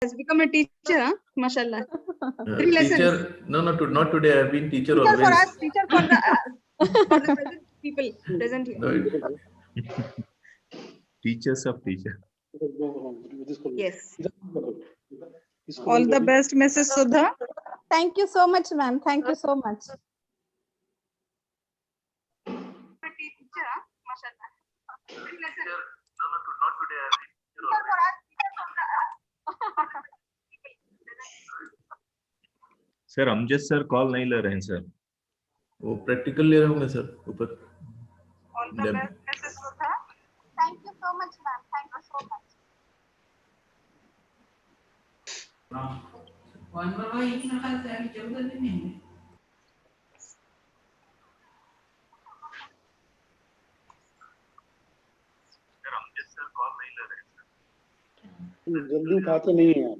has become a teacher, huh? Mashallah. 3 lessons. Teacher, no, not today. I have been teacher Teacher always. for us, teacher for the present people present here. No, teachers of teacher. Yes. All the best, Mrs. Sudha. Thank you so much, ma'am. Thank you so much. Teacher, huh? Mashallah. 3 lessons. No, not today. I have been Teacher for us, teacher for the sir Amjad sir call नहीं ले रहे हैं sir. वो practical ले रहा हूँ मैं sir ऊपर. All the best, Mrs. Sudha. Thank you so much, ma'am. Thank you so much. Sir Amjad sir call नहीं ले रहे हैं सर. जल्दी उठाते नहीं हैं.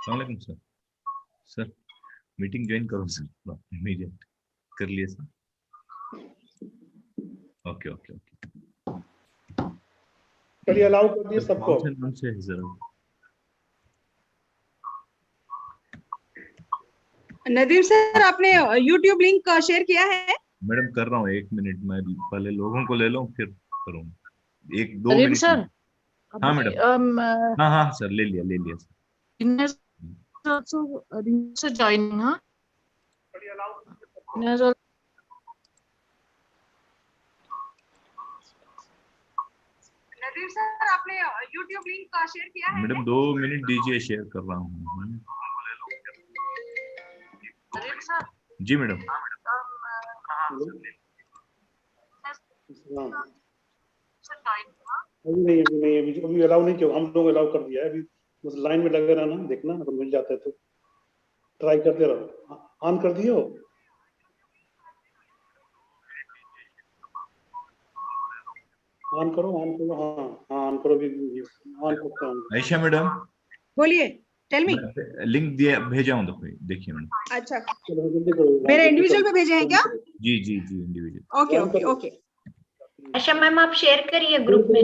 अस्सलामुअलैकुम सर. सर मीटिंग ज्वाइन करो सर. इमीडिएट कर लिए सर. Okay okay okay. चलिए अलाउ कर दिए सबको. कौन से नाम से है जरा? नदीम सर, आपने YouTube लिंक शेयर किया है? मैडम कर रहा हूँ. 1 मिनट में पहले लोगों को ले लो फिर करूँगा. 1-2 नदीम मिनट. सर. हाँ मैडम. हाँ सर ले लिया sir. also joining, huh? Nadeem sir, आपने YouTube लिंक शेयर किया है? मैडम 2 मिनट दीजिए, शेयर कर रहा हूँ. नदीम सर. जी मैडम. अभी अलाउ नहीं किया. हम लोग अलाउ कर दिया है. अभी बस लाइन में लगे रहना, देखना अगर मिल जाता है तो ट्राई करते रहो. ऑन कर दिए हो? ऑन करो. हाँ ऑन करो. भी ऑन करता हूँ. आयशा मैडम बोलिए, टेल मी. लिंक दिया भेजा हूँ, देखिए मैडम. अच्छा, चलो जल्दी करो. मेरे इंडिविजुअल पे भेजे हैं क्या? जी इंडिविजुअल. ओके. अच्छा मैम, आप शेयर करिए ग्रुप में.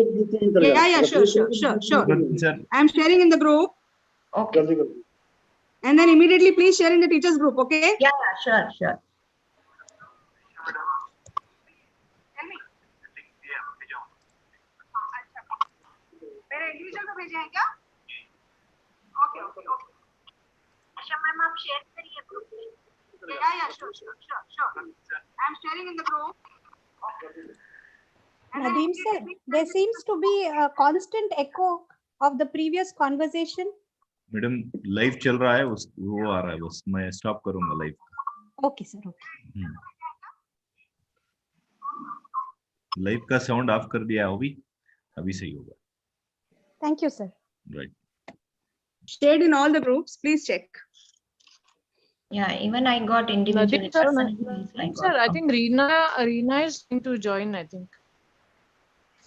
Yeah, sure. I am sharing in the group. Okay. जल्दी करो. And then immediately please share in the teachers group, okay? Yeah, sure. Tell me. मेरे इंडिविजुअल पे भेजे हैं क्या? ओके. अच्छा मैम, आप शेयर करिए ग्रुप में. Yeah, sure. I am sharing in the group. Nadeem sir, there seems to be a constant echo of the previous conversation. Madam live चल रहा है, वो आ रहा है. बस मैं स्टॉप करूंगा live. Okay sir, okay. Live का साउंड ऑफ कर दिया अभी सही होगा. Thank you sir. Right. Shared in all the groups, please check. Yeah, even I got individual. Sir, I think Reena is going to join, I think.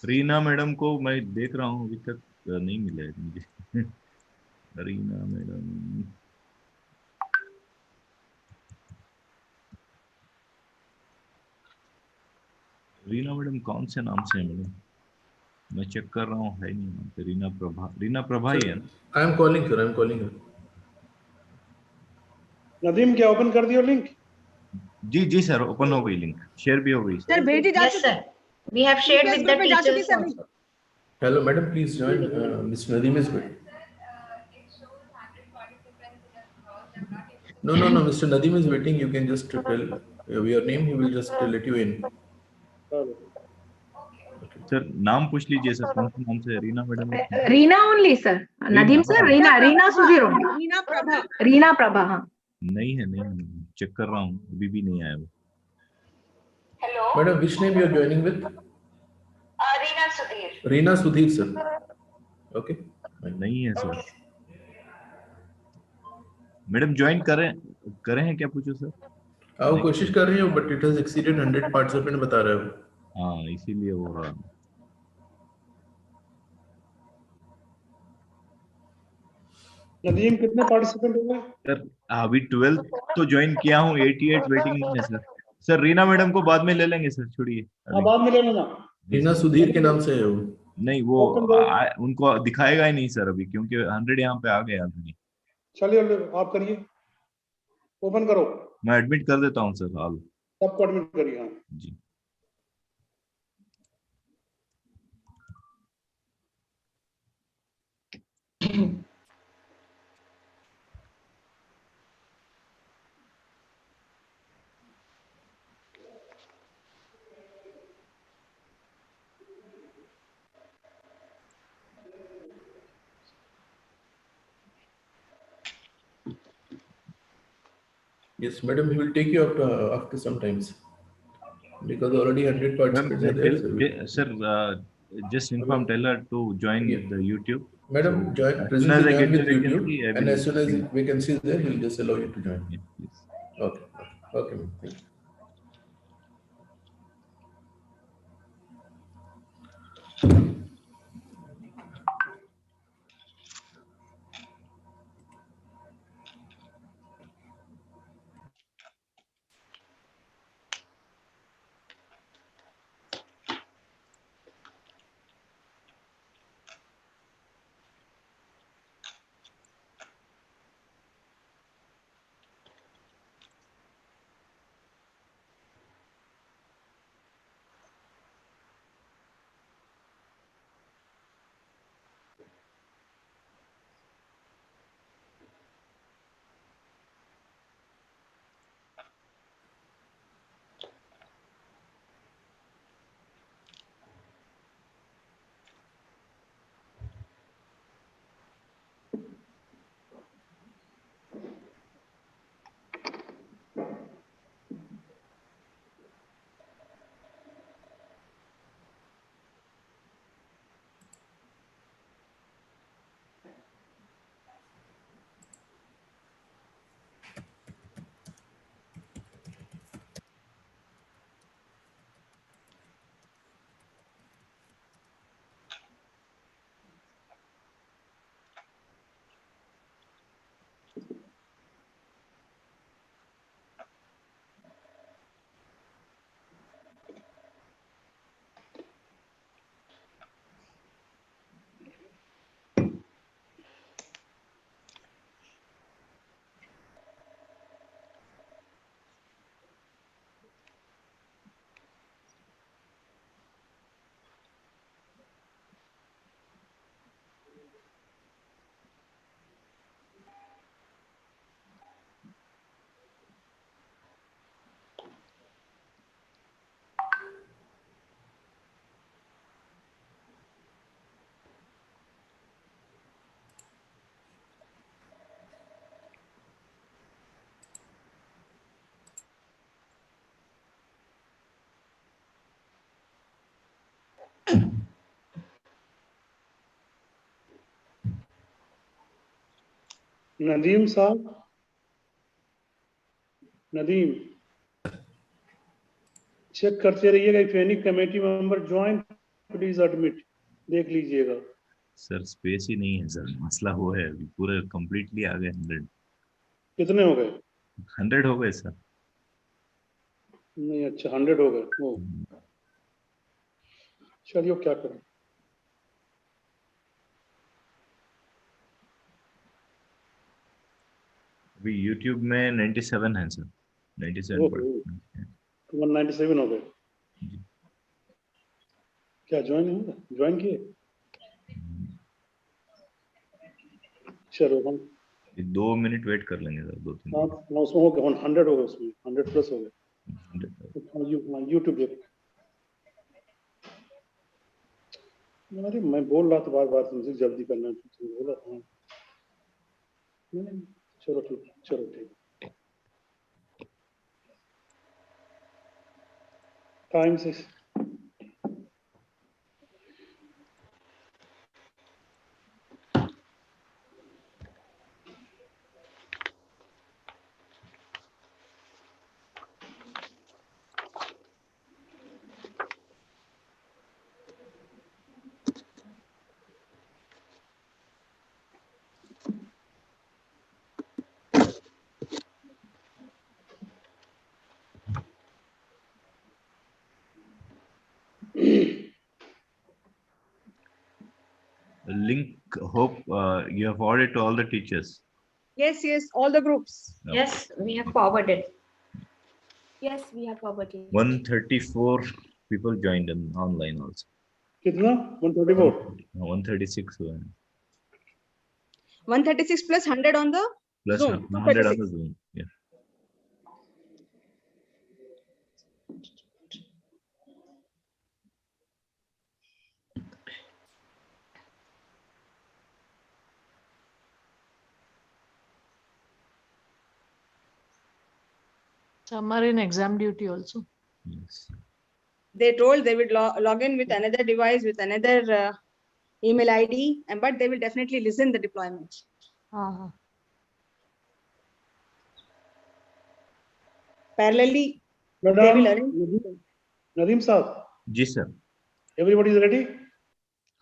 Reena madam को मैं देख रहा हूँ, अभी तक नहीं मिला है मुझे. रीना मैडम. रीना मैडम कौन से नाम से है मैडम? मैं चेक कर रहा हूँ, है नहीं. रीना प्रभा ही है. I am calling. नदीम क्या ओपन कर दियो लिंक? जी सर, ओपन हो गई लिंक. शेयर भी हो गई. सर भेजी जा चुकी है. We have shared with the teachers also. Hello madam, please join. Miss Nadeem is waiting. No, Mr. Nadeem is waiting. You can just tell your name. He will just let you in. Okay. Sir नाम पूछ लीजिए sir, कौन से नाम से? Reena madam? Reena only, sir. Nadeem sir, Reena Sudhir only. Reena Prabha. Reena Prabha, हाँ. नहीं है, नहीं है, चेक कर रहा हूँ, अभी भी नहीं आया वो। Hello. Madam, which name you are joining with? Reena Sudhir. Reena Sudhir, sir. Okay. नहीं है सर। मैडम ज्वाइन करें हैं क्या, पूछो सर। आप कोशिश कर रही हो, but it has exceeded 100 participant बता रहे हो। हाँ, इसीलिए हो रहा है। नदीम कितने पार्टिसिपेंट हो गए? सर अभी 12 तो ज्वाइन किया हूँ, 88 वेटिंग में है सर। सर रीना मैडम को बाद में ले लेंगे सर, छोड़िए हाँ, बाद में ले लेना। रीना सुधीर के नाम से है वो। नहीं, वो उनको दिखाएगा ही नहीं सर अभी, क्योंकि 100 यहाँ पे आ गए ऑलरेडी। चलिए आप करिए, ओपन करो। मैं एडमिट कर देता हूँ सर हाल। सबको एडमिट करिए। हाँ जी। Yes, madam, he will take you up after some times because already 100 participants are there. Sir, just inform, tell her to join the YouTube. Madam, So, join. as soon as Presently I join get with the vacancy, YouTube, I and will as soon as bring- vacancy is there, he will just allow you to join. Yeah, please. Okay. Okay, ma'am. Thank you. Nadeem साहब, Nadeem check करते रहिएगा। If any committee member join please admit, देख लीजिएगा। Sir space ही नहीं है sir, मसला वो है, अभी पूरे कंप्लीटली आ गए 100। कितने हो गए? 100 हो गए सर। नहीं, अच्छा 100 हो गए। ओ चलिए, क्या करें। अभी YouTube में 97 है सर, 97 पर। 197 हो गए। क्या ज्वाइन किए? चलो हम 2 मिनट वेट कर लेंगे सर, 2-3 हाँ, उसमें हो गए 100 हो गए, उसमें 100 प्लस हो गए। मिनट। यूट्यूब अरे मैं बोल रहा था बार-बार तुमसे जल्दी करना, तुमसे बोला था। नहीं, चलो ठीक। Time is Link, hope you have forwarded to all the teachers. Yes, all the groups. Okay. Yes, we have forwarded. Yes, we have forwarded. 134 people joined in online also. कितना 134 136 हुआ है. 136 plus 100 on the Plus Zoom. 100 on 236. the Zoom. Yeah. Some are in exam duty also. Yes. They told they would log in with another device, with another email ID, but they will definitely listen the deployment. Parallelly, they will arrange. Nadeem Saab. Ji sir. Everybody is ready?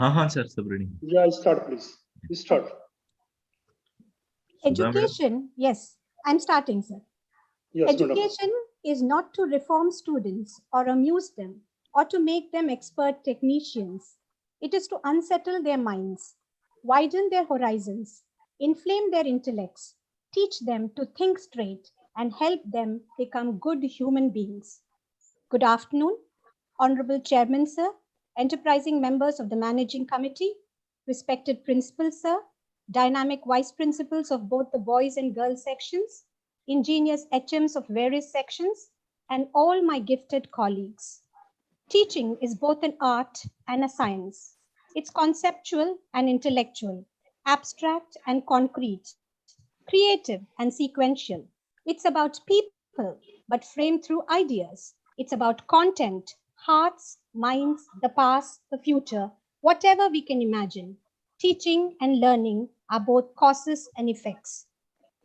हाँ sir, सब ready. Yeah, start please. Start. Education, yes, I'm starting, sir. Yes, Education is not to reform students or amuse them or to make them expert technicians. It is to unsettle their minds, widen their horizons, inflame their intellects, teach them to think straight, and help them become good human beings. Good afternoon, Honorable Chairman, sir, enterprising members of the Managing Committee, respected Principal, sir, dynamic Vice Principals of both the boys and girls sections, ingenious HMs of various sections, and all my gifted colleagues. Teaching is both an art and a science. It's conceptual and intellectual, abstract and concrete, creative and sequential. It's about people, but framed through ideas. It's about content, hearts, minds, the past, the future, whatever we can imagine. Teaching and learning are both causes and effects.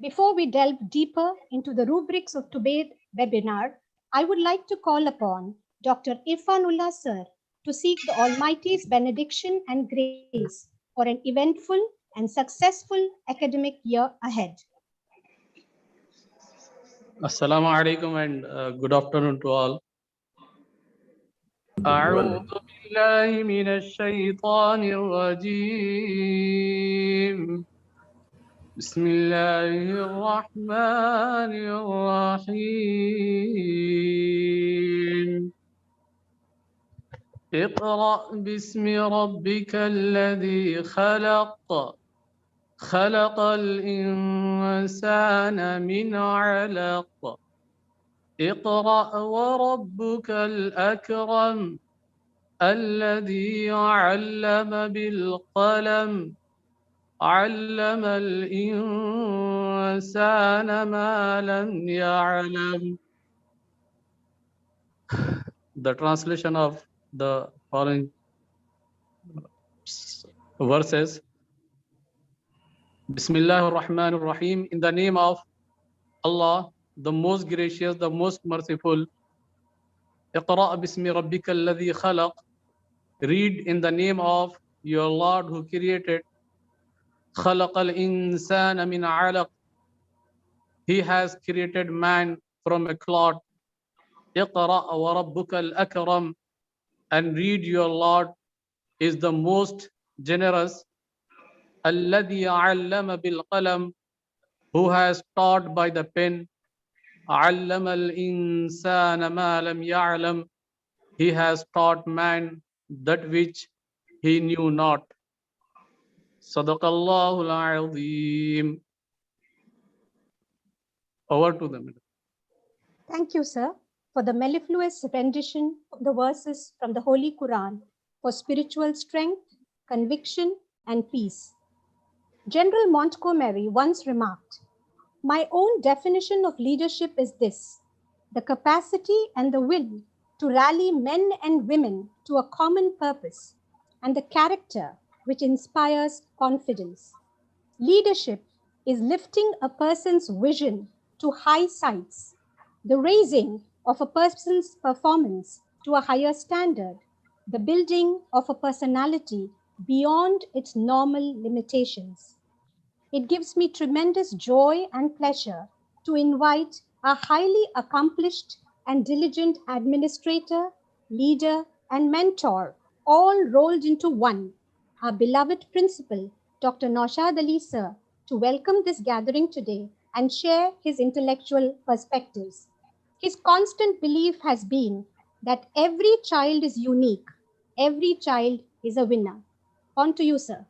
Before we delve deeper into the rubrics of today's webinar, I would like to call upon Dr. Irfanullah Sir to seek the Almighty's benediction and grace for an eventful and successful academic year ahead. Assalamu alaikum and good afternoon to all. أعوذ بالله من الشيطان الرجيم. بسم الله الرحمن الرحيم. اقرأ باسم ربك الذي خلق. خلق الإنسان من علق. اقرأ وربك الأكرم الذي علم بالقلم علم الإنسان ما لم يعلم. The translation of the following verses. Bismillah ar-Rahman ar-Rahim. In the name of Allah, the most gracious, the most merciful. Iqra' bismi rabbika alladhi khalaq. Read in the name of your Lord who created. Khalaq al-insana min 'alaq. He has created man from a clot. Iqra' wa rabbuka al-akram. And read your Lord is the most generous. Alladhi 'allama bil qalam. Who has taught by the pen. علم الإنسان ما لم يعلم. He has taught man that which he knew not. صدق الله العظيم. Over to them. Thank you, sir, for the mellifluous rendition of the verses from the Holy Quran for spiritual strength conviction, and peace. General Montgomery once remarked, "My own definition of leadership is this: the capacity and the will to rally men and women to a common purpose, and the character which inspires confidence. Leadership is lifting a person's vision to high heights, the raising of a person's performance to a higher standard, the building of a personality beyond its normal limitations." It gives me tremendous joy and pleasure to invite a highly accomplished and diligent administrator, leader, and mentor, all rolled into one, our beloved principal, Dr. Naushad Ali Sir, to welcome this gathering today and share his intellectual perspectives. His constant belief has been that every child is unique, every child is a winner. On to you, sir.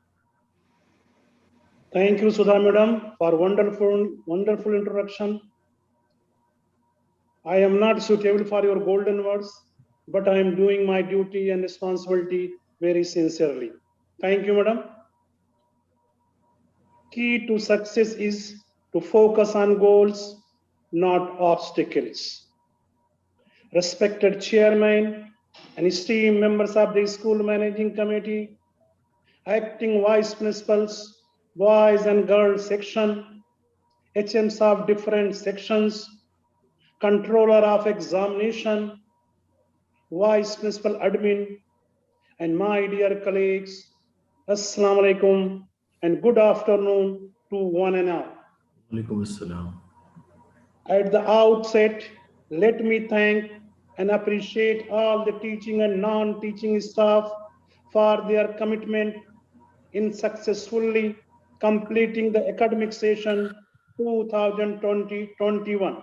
Thank you, Sudha Madam, for wonderful introduction. I am not suitable for your golden words, but I am doing my duty and responsibility very sincerely. Thank you, Madam. Key to success is to focus on goals, not obstacles. Respected Chairman and esteemed members of the School Managing Committee, acting Vice Principals, Boys and Girls Section, HMs of different sections, Controller of Examination, Vice Principal Admin, and my dear colleagues, Assalamu alaikum and good afternoon to one and all. Alaikum assalam. At the outset, let me thank and appreciate all the teaching and non-teaching staff for their commitment in successfully completing the academic session 2020-21.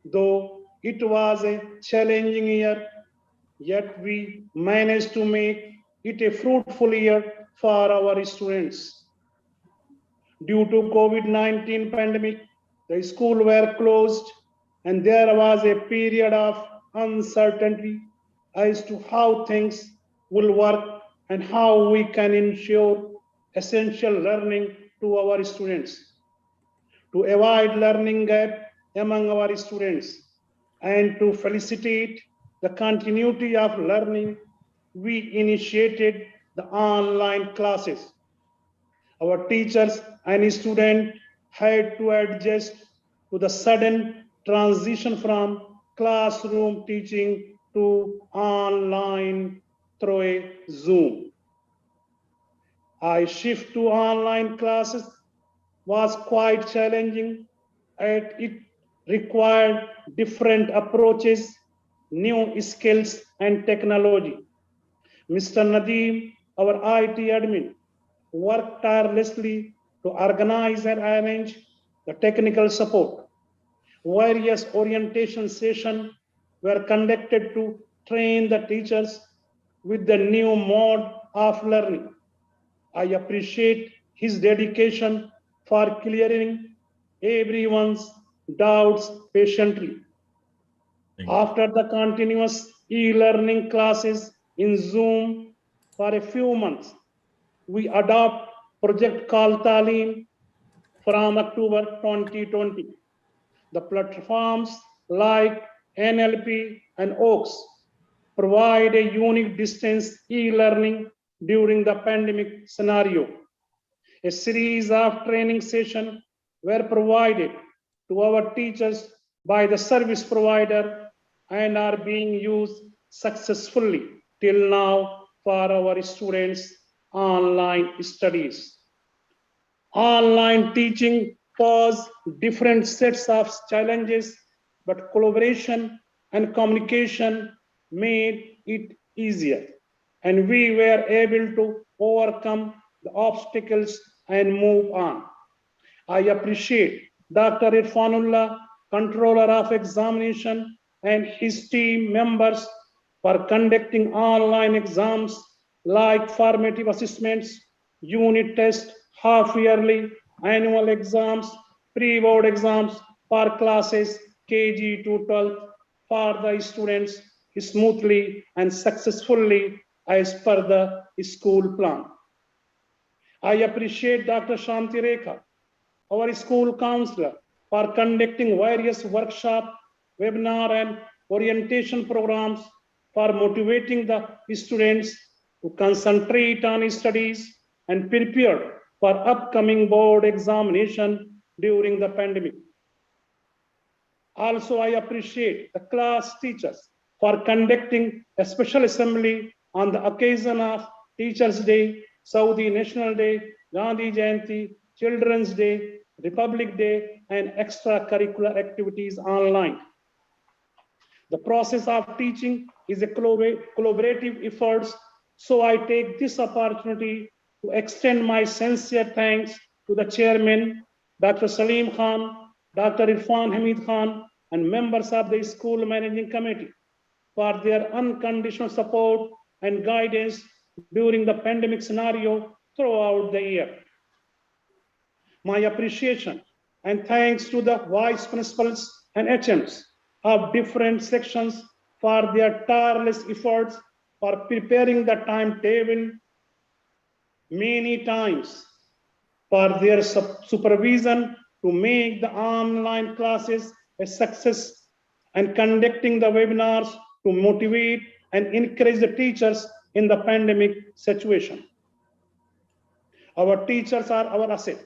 Though it was a challenging year, yet we managed to make it a fruitful year for our students. Due to COVID-19 pandemic, the schools were closed and there was a period of uncertainty as to how things will work and how we can ensure essential learning to our students. To avoid learning gap among our students and to facilitate the continuity of learning, we initiated the online classes. Our teachers and students had to adjust to the sudden transition from classroom teaching to online through a Zoom. Our shift to online classes was quite challenging and it required different approaches, new skills and technology. Mr. Nadeem, our IT admin, worked tirelessly to organize and arrange the technical support. Various orientation sessions were conducted to train the teachers with the new mode of learning. I appreciate his dedication for clearing everyone's doubts patiently. After the continuous e-learning classes in Zoom for a few months, we adopt project called Talim from October 2020. The platforms like NLP and OAKS provide a unique distance e-learning during the pandemic scenario. A series of training sessions were provided to our teachers by the service provider and are being used successfully till now for our students' online studies. Online teaching posed different sets of challenges, but collaboration and communication made it easier. And we were able to overcome the obstacles and move on. I appreciate Dr. Irfanullah, Controller of Examination, and his team members for conducting online exams like formative assessments, unit tests, half-yearly, annual exams, pre-board exams for classes KG to 12 for the students smoothly and successfully as per the school plan. I appreciate Dr. Shanti Rekha, our school counselor, for conducting various workshop, webinar, and orientation programs for motivating the students to concentrate on studies and prepare for upcoming board examination during the pandemic. Also, I appreciate the class teachers for conducting a special assembly on the occasion of Teachers' Day, Saudi National Day, Gandhi Jayanti, Children's Day, Republic Day, and extracurricular activities online. The process of teaching is a collaborative effort, so I take this opportunity to extend my sincere thanks to the chairman, Dr. Salim Khan, Dr. Irfan Hamid Khan, and members of the school managing committee for their unconditional support and guidance during the pandemic scenario throughout the year. My appreciation and thanks to the vice principals and HMs of different sections for their tireless efforts for preparing the timetable many times, for their supervision to make the online classes a success, and conducting the webinars to motivate and encourage the teachers in the pandemic situation. Our teachers are our asset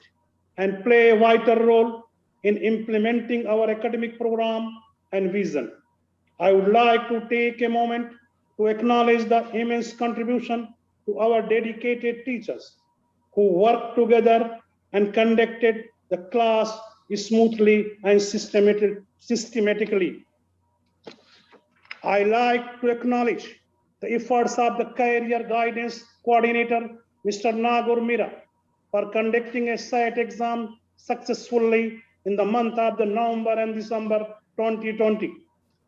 and play a vital role in implementing our academic program and vision. I would like to take a moment to acknowledge the immense contribution to our dedicated teachers who worked together and conducted the class smoothly and systematically. I like to acknowledge the efforts of the career guidance coordinator, Mr. Nagur Mira, for conducting a SAT exam successfully in the month of November and December 2020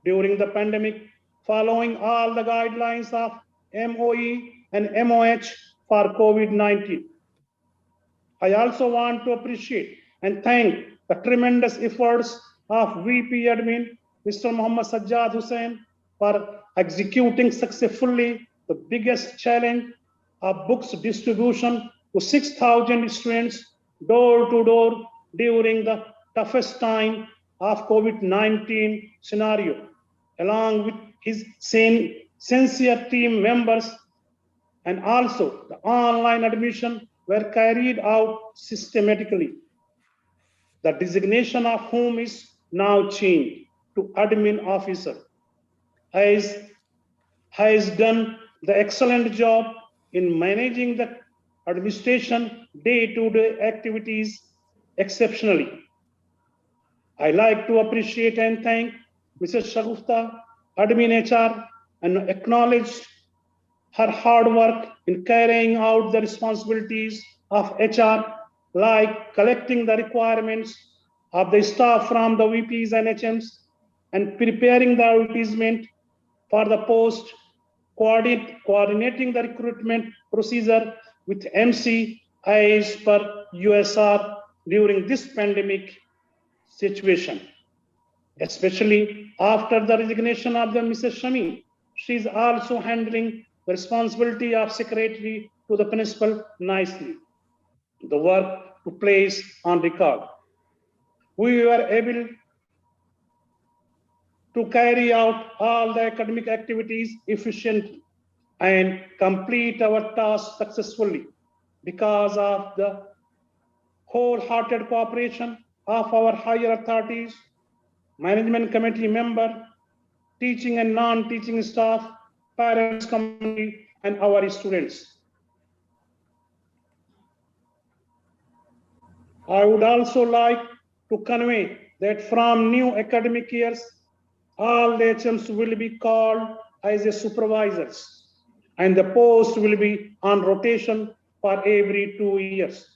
during the pandemic, following all the guidelines of MOE and MOH for COVID-19. I also want to appreciate and thank the tremendous efforts of VP Admin, Mr. Muhammad Sajjad Hussain, for executing successfully the biggest challenge of books distribution to 6,000 students door to door during the toughest time of COVID-19 scenario, along with his sincere team members, and also the online admission were carried out systematically. The designation of whom is now changed to admin officer has done the excellent job in managing the administration day-to-day activities exceptionally. I like to appreciate and thank Mrs. Shagufta, admin HR, and acknowledge her hard work in carrying out the responsibilities of HR, like collecting the requirements of the staff from the VPs and HMs and preparing the advertisement for the post, coordinating the recruitment procedure with MC as per USR during this pandemic situation, especially after the resignation of the Mrs. Shami. She is also handling the responsibility of secretary to the principal nicely. The work to place on record. We were able to carry out all the academic activities efficiently and complete our task successfully because of the wholehearted cooperation of our higher authorities, management committee member, teaching and non-teaching staff, parents community, and our students. I would also like to convey that from new academic years, all the HMs will be called as the supervisors, and the post will be on rotation for every 2 years.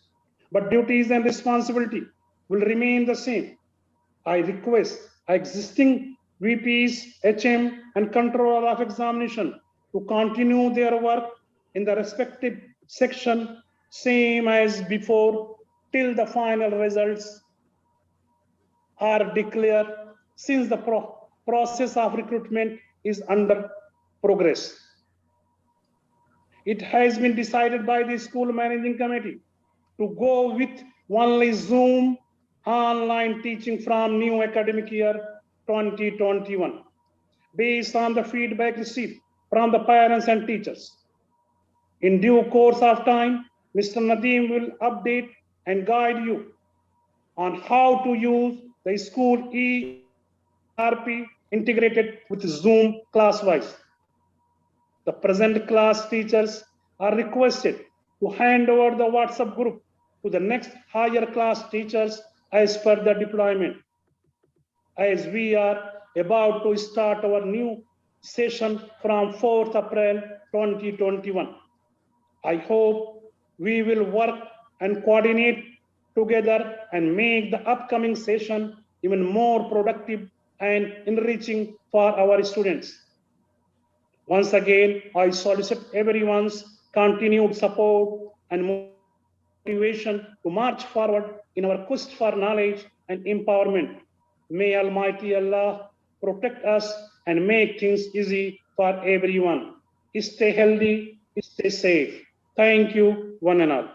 But duties and responsibility will remain the same. I request existing VPs, HM, and controller of examination to continue their work in the respective section, same as before, till the final results are declared, since the process of recruitment is under progress. It has been decided by the school managing committee to go with only Zoom online teaching from new academic year 2021, based on the feedback received from the parents and teachers. In due course of time, Mr. Nadeem will update and guide you on how to use the school ERP integrated with Zoom class-wise. The present class teachers are requested to hand over the WhatsApp group to the next higher class teachers as per the deployment. As we are about to start our new session from 4th April 2021. I hope we will work and coordinate together and make the upcoming session even more productive and enriching for our students. Once again, I solicit everyone's continued support and motivation to march forward in our quest for knowledge and empowerment. May Almighty Allah protect us and make things easy for everyone. Stay healthy, stay safe. Thank you, one and all.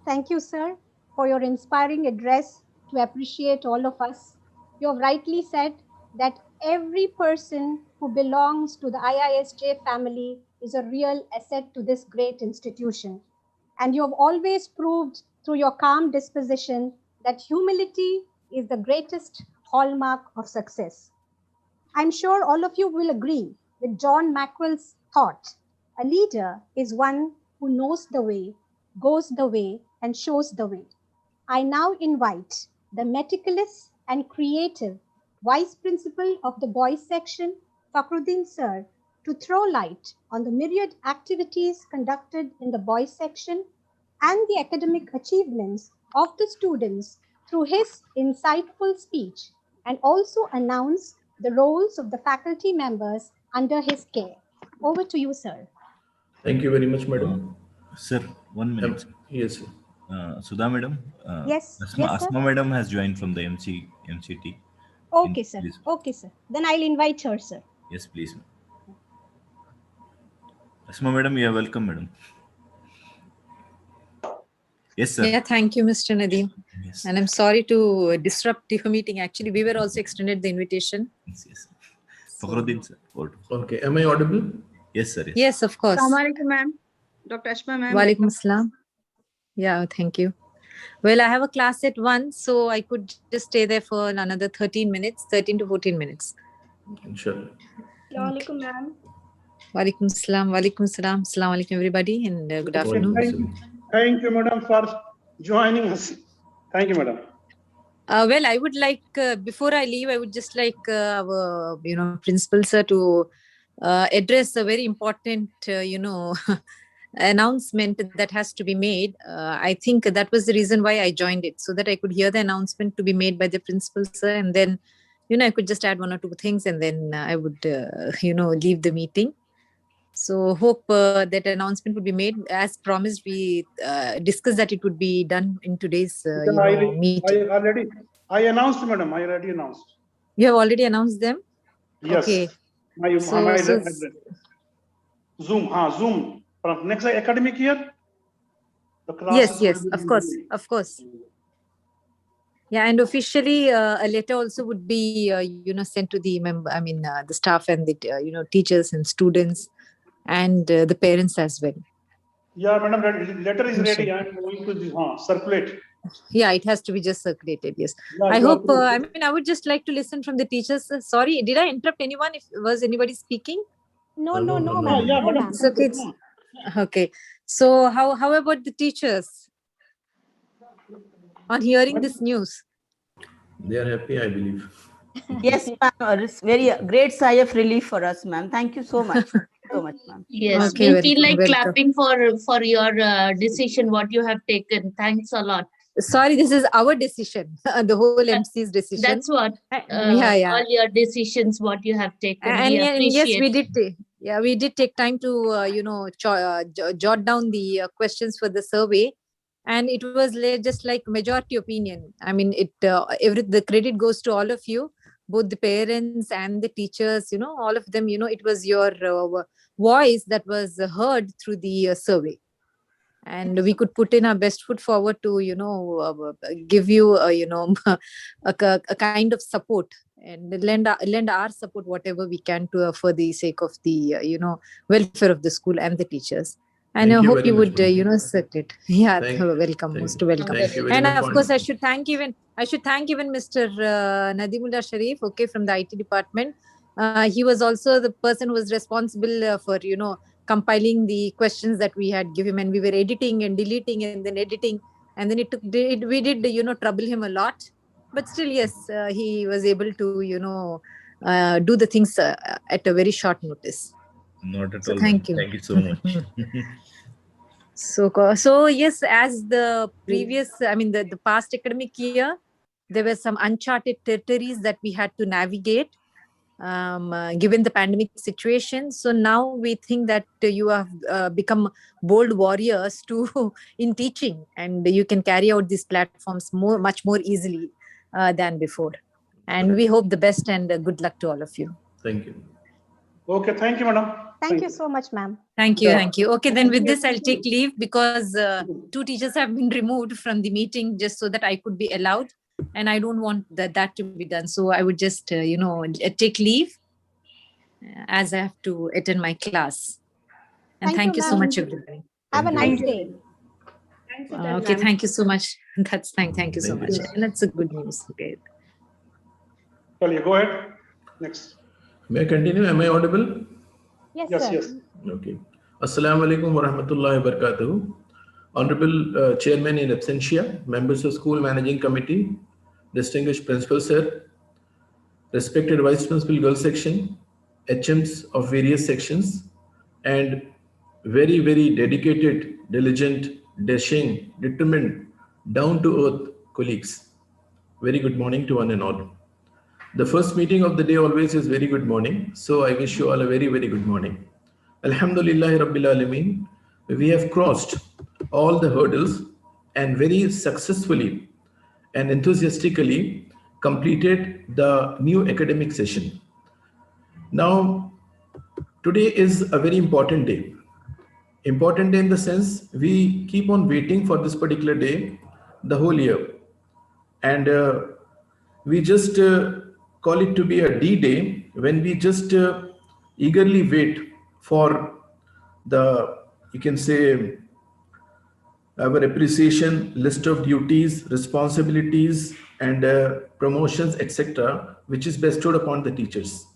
Thank you, sir, for your inspiring address to appreciate all of us. You have rightly said that every person who belongs to the IISJ family is a real asset to this great institution. And you have always proved through your calm disposition that humility is the greatest hallmark of success. I'm sure all of you will agree with John Maxwell's thought. A leader is one who knows the way, goes the way, and shows the way. I now invite the meticulous and creative Vice Principal of the Boys Section, Fakhruddin Sir, to throw light on the myriad activities conducted in the Boys Section and the academic achievements of the students through his insightful speech, and also announce the roles of the faculty members under his care. Over to you, sir. Thank you very much, madam. Sir, 1 minute. Yes, sir. Sudha madam. Yes, yes, sir. Asma madam has joined from the MCT. Okay, sir. Okay, sir. Then I'll invite her, sir. Yes, please. Asma madam, you are welcome, madam. Yes, sir. Yeah, thank you, Mr. Nadeem. Yes. And I'm sorry to disrupt your meeting. Actually, we were also extended the invitation. Yes. Fakhruddin, sir. Okay. Am I audible? Yes, sir. Yes, of course. Assalamu alaikum, ma'am. Dr. Ashma, ma'am. Walaikum assalam. Yeah, thank you. Well, I have a class at 1, so I could just stay there for another 13 minutes, 13 to 14 minutes. Inshallah. Assalamu alaikum, ma'am. Walaikum assalam. Walaikum assalam. Assalamu alaikum, everybody, and good afternoon. Thank you, madam, for joining us. Thank you, madam. Well, I would like, before I leave, I would just like our, principal sir to address a very important, announcement that has to be made. I think that was the reason why I joined it, so that I could hear the announcement to be made by the principal sir, and then, I could just add 1 or 2 things, and then I would, leave the meeting. So hope that announcement would be made. As promised, we discussed that it would be done in today's meeting. I announced, madam. I already announced. You have already announced them? Yes. Okay. Zoom. Zoom. From next academic year? Yes, of course. Yeah, and officially a letter also would be, sent to the the staff and the, teachers and students and the parents as well. Yeah, madam, letter is ready. I'm going to circulate. Yeah, it has to be just circulated. Yes. Yeah, I hope, I would just like to listen from the teachers. Sorry, did I interrupt anyone? Was anybody speaking? No, ma'am. Yeah, madam. Okay. So how about the teachers on hearing this news? They are happy, I believe. Yes, ma'am. It's very great sigh of relief for us, ma'am. Thank you so much. Ma'am. Yes, okay, we feel like welcome. clapping for your decision, what you have taken. Thanks a lot. Sorry, this is our decision, the whole MC's decision. That's what. All your decisions, what you have taken. And yes, we did. We did take time to jot down the questions for the survey, and it was just like majority opinion. I mean, the credit goes to all of you, both the parents and the teachers. All of them. It was your voice that was heard through the survey. and we could put in our best foot forward to, give you, a kind of support and lend our support whatever we can to for the sake of the, welfare of the school and the teachers. And I hope you would, accept it. Yeah, welcome, most welcome. And of course, I should thank even Mr. Nadimullah Sharif, okay, from the IT department. He was also the person who was responsible for, compiling the questions that we had given him, and we were editing and deleting and then editing, and then we did, trouble him a lot, but still, yes, he was able to, do the things at a very short notice. Not at So all. thank you. Thank you so much. So yes, as the previous, the past academic year, there were some uncharted territories that we had to navigate, given the pandemic situation. So now we think that you have become bold warriors in teaching, and you can carry out these platforms much more easily than before. And we hope the best, and good luck to all of you. Thank you. Okay, thank you, madam. Thank you so much, ma'am. Thank you. Okay, then with this, I'll take leave, because 2 teachers have been removed from the meeting just so that I could be allowed. And I don't want that to be done. So I would just, take leave as I have to attend my class. And thank you so much, everybody. Have a nice day. Okay, thank you so much. Thank you so much. And that's a good news. Okay. Well, you go ahead. Next. May I continue? Am I audible? Yes, Yes, sir. yes. Okay. Assalamu alaikum wa rahmatullahi wa barakatuh. Honorable Chairman in absentia, members of School Managing Committee, distinguished Principal Sir, respected Vice Principal Girls Section, HMs of various sections, and very, very dedicated, diligent, dashing, determined, down-to-earth colleagues. Very good morning to one and all. The first meeting of the day always is very good morning. So I wish you all a very, very good morning. Alhamdulillah Rabbil Alameen. We have crossed all the hurdles and very successfully and enthusiastically completed the new academic session. Now, today is a very important day. Important day in the sense we keep on waiting for this particular day the whole year. And we just call it to be a D-Day when we just eagerly wait for the, you can say, our appreciation, list of duties, responsibilities, and promotions, etc., which is bestowed upon the teachers.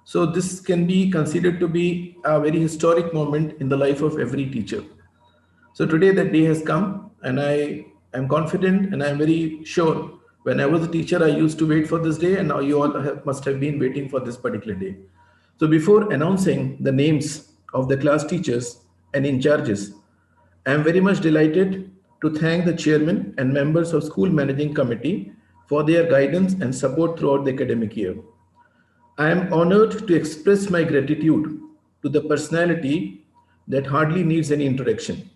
So this can be considered to be a very historic moment in the life of every teacher. So today that day has come, and I am confident and I am very sure. When I was a teacher, I used to wait for this day, and now you all must have been waiting for this particular day. So before announcing the names of the class teachers and in charges, I am very much delighted to thank the chairman and members of School Managing Committee for their guidance and support throughout the academic year. I am honored to express my gratitude to the personality that hardly needs any introduction,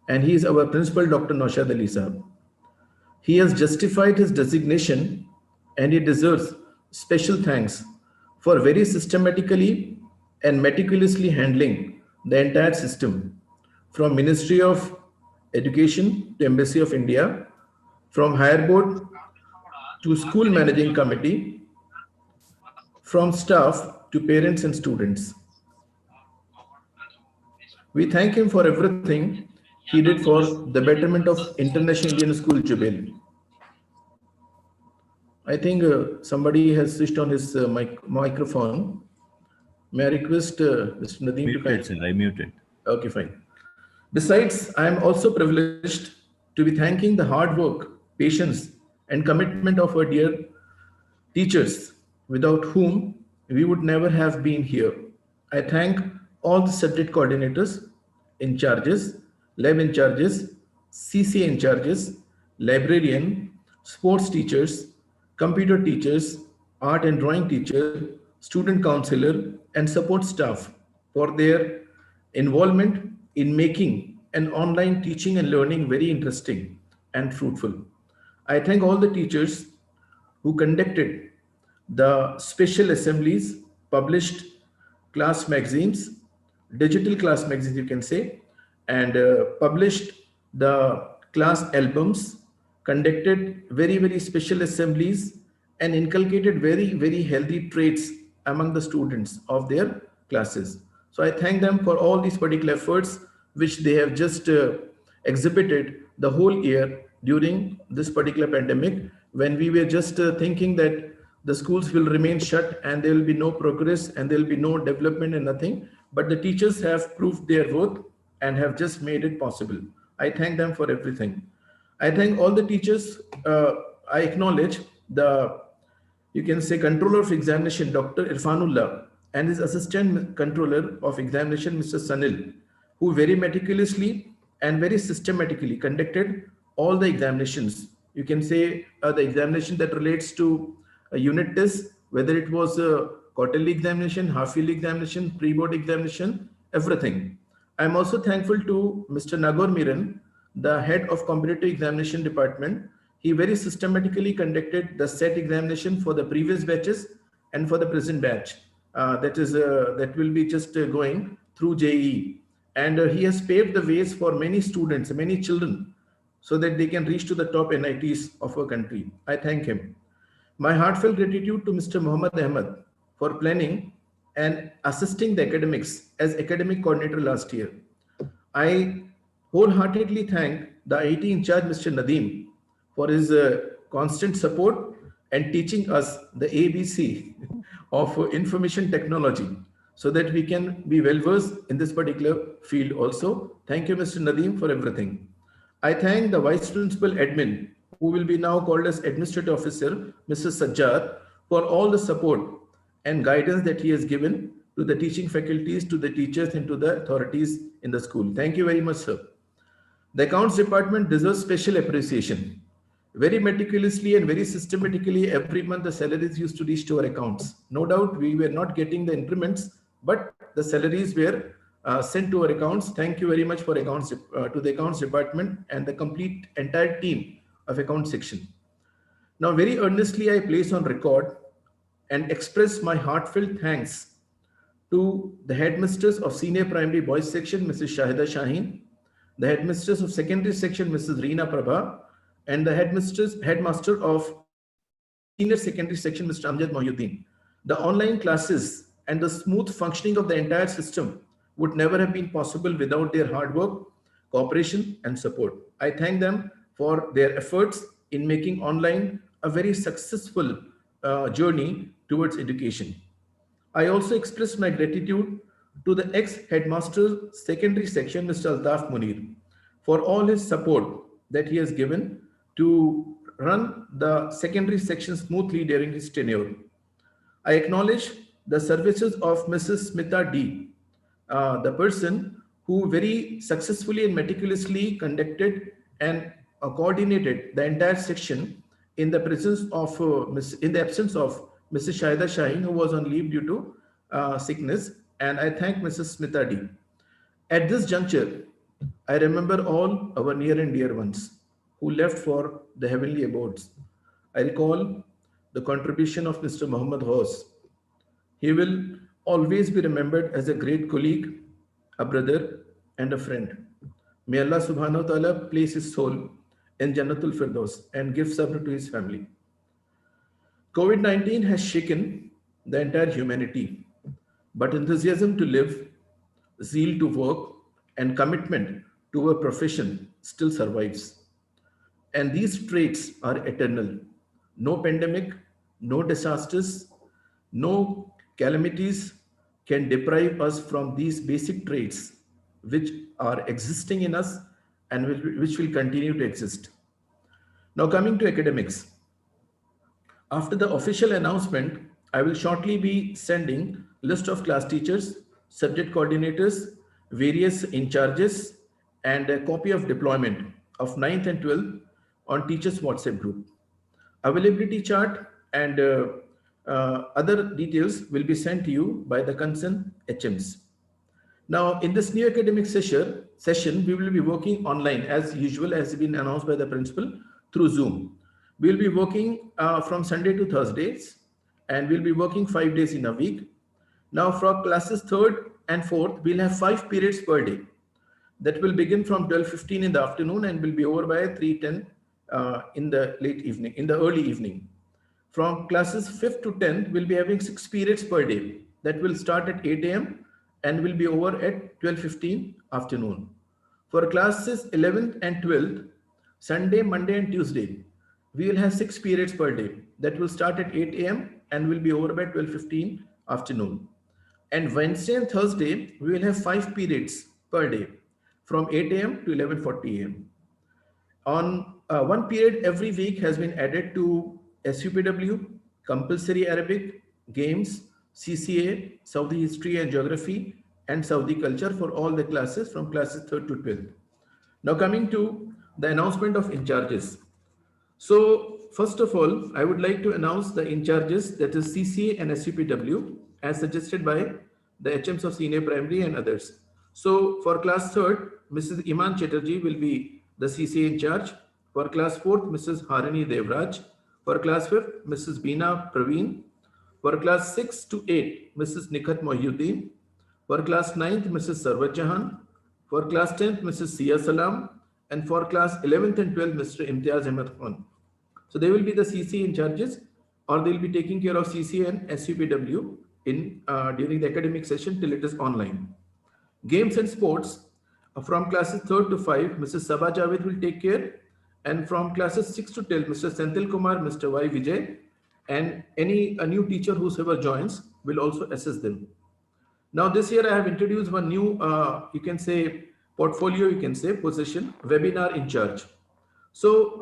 and he is our principal, Dr. Naushad Ali Sahab. He has justified his designation, and he deserves special thanks for very systematically and meticulously handling the entire system, from Ministry of Education to Embassy of India, from Higher Board to School Managing Committee, from staff to parents and students. We thank him for everything he did for the betterment of International Indian School Jubilee. I think somebody has switched on his microphone. May I request Mr. Nadeem to kindly... I muted. Okay, fine. Besides, I am also privileged to be thanking the hard work, patience, and commitment of our dear teachers, without whom we would never have been here. I thank all the subject coordinators, in charges, lab in charges, CC in charges, librarian, sports teachers, computer teachers, art and drawing teacher, student counselor, and support staff for their involvement in making an online teaching and learning very interesting and fruitful. I thank all the teachers who conducted the special assemblies, published class magazines, digital class magazines, you can say, and published the class albums, conducted very, very special assemblies, and inculcated very, very healthy traits among the students of their classes. So I thank them for all these particular efforts which they have just exhibited the whole year during this particular pandemic, when we were just thinking that the schools will remain shut and there will be no progress and there will be no development and nothing. But the teachers have proved their worth and have just made it possible. I thank them for everything. I thank all the teachers. I acknowledge the, you can say, controller of examination, Dr. Irfanullah, and his assistant controller of examination, Mr. Sanil, who very meticulously and very systematically conducted all the examinations. You can say the examination that relates to a unit test, whether it was a quarterly examination, half-yearly examination, pre-board examination, everything. I'm also thankful to Mr. Nagor Miran, the head of competitive examination department. He very systematically conducted the set examination for the previous batches and for the present batch. That will be just going through JEE. And he has paved the ways for many students, many children, so that they can reach to the top NITs of our country. I thank him. My heartfelt gratitude to Mr. Muhammad Ahmed for planning and assisting the academics as academic coordinator last year. I wholeheartedly thank the IT in charge, Mr. Nadeem, for his constant support and teaching us the ABC of information technology, so that we can be well versed in this particular field also. Thank you, Mr. Nadeem, for everything. I thank the Vice Principal Admin, who will be now called as Administrative Officer, Mrs. Sajjad, for all the support and guidance that he has given to the teaching faculties, to the teachers, and to the authorities in the school. Thank you very much, sir. The accounts department deserves special appreciation. Very meticulously and very systematically, every month the salaries used to reach to our accounts. No doubt we were not getting the increments, but the salaries were sent to our accounts. Thank you very much for accounts to the accounts department and the complete entire team of account section. Now, very earnestly, I place on record and express my heartfelt thanks to the headmisters of senior primary boys section, Mrs. Shahida Shaheen, the headmistress of secondary section, Mrs. Reena Prabha, and the headmaster of senior secondary section, Mr. Amjad Mohyuddin. The online classes and the smooth functioning of the entire system would never have been possible without their hard work, cooperation, and support. I thank them for their efforts in making online a very successful journey towards education. I also express my gratitude to the ex-headmaster secondary section, Mr. Altaf Munir, for all his support that he has given to run the secondary section smoothly during his tenure. I acknowledge the services of Mrs. Smita D, the person who very successfully and meticulously conducted and coordinated the entire section in the presence of in the absence of Mrs. Shahida Shaheen, who was on leave due to sickness. And I thank Mrs. Smita D. At this juncture, I remember all our near and dear ones who left for the heavenly abodes. I recall the contribution of Mr. Muhammad Ghaus. He will always be remembered as a great colleague, a brother, and a friend. May Allah subhanahu wa ta'ala place his soul in Jannatul Firdaus and give sabr to his family. COVID-19 has shaken the entire humanity, but enthusiasm to live, zeal to work, and commitment to a profession still survives. And these traits are eternal. No pandemic, no disasters, no calamities can deprive us from these basic traits which are existing in us and which will continue to exist. Now, coming to academics. After the official announcement, I will shortly be sending list of class teachers, subject coordinators, various in charges, and a copy of deployment of 9th and 12th on teachers WhatsApp group. Availability chart and other details will be sent to you by the concerned HMs. Now, in this new academic session, we will be working online as usual, as been announced by the principal, through Zoom. We'll be working from Sunday to Thursdays, and we'll be working 5 days in a week. Now, for classes 3rd and 4th, we'll have 5 periods per day. that will begin from 12:15 in the afternoon and will be over by 3:10 in the late evening, in the early evening. From classes 5th to 10th, we'll be having 6 periods per day. That will start at 8 a.m. and will be over at 12:15 afternoon. For classes 11th and 12th, Sunday, Monday and Tuesday, we will have 6 periods per day. That will start at 8 a.m. and will be over by 12:15 afternoon. And Wednesday and Thursday, we will have 5 periods per day from 8 a.m. to 11:40 a.m. On one period every week has been added to SUPW, compulsory Arabic, games, CCA, Saudi history and geography, and Saudi culture for all the classes from classes 3rd to 12th. Now coming to the announcement of in charges. So first of all, I would like to announce the in charges, that is CCA and SUPW, as suggested by the HMs of senior primary and others. So for class 3rd, Mrs. Iman Chatterjee will be the CCA in charge. For class 4th, Mrs. Harini Devraj. For class 5th, Mrs. Beena Praveen. For class 6 to 8, Mrs. Nikhat Mohyuddin. For class 9th, Mrs. Sarwat Jahan. For class 10th, Mrs. Sia Salam. And for class 11th and 12th, Mr. Imtiaz Ahmed Khan. So they will be the CCA in charges, or they will be taking care of CCA and SUPW in during the academic session till it is online. Games and sports, from classes 3rd to 5, Mrs. Sabha Javed will take care, and from classes 6 to 12, Mr. Senthil Kumar, Mr. Y. Vijay, and any new teacher whosoever joins will also assist them. Now this year I have introduced one new, you can say portfolio, you can say position, webinar in charge. So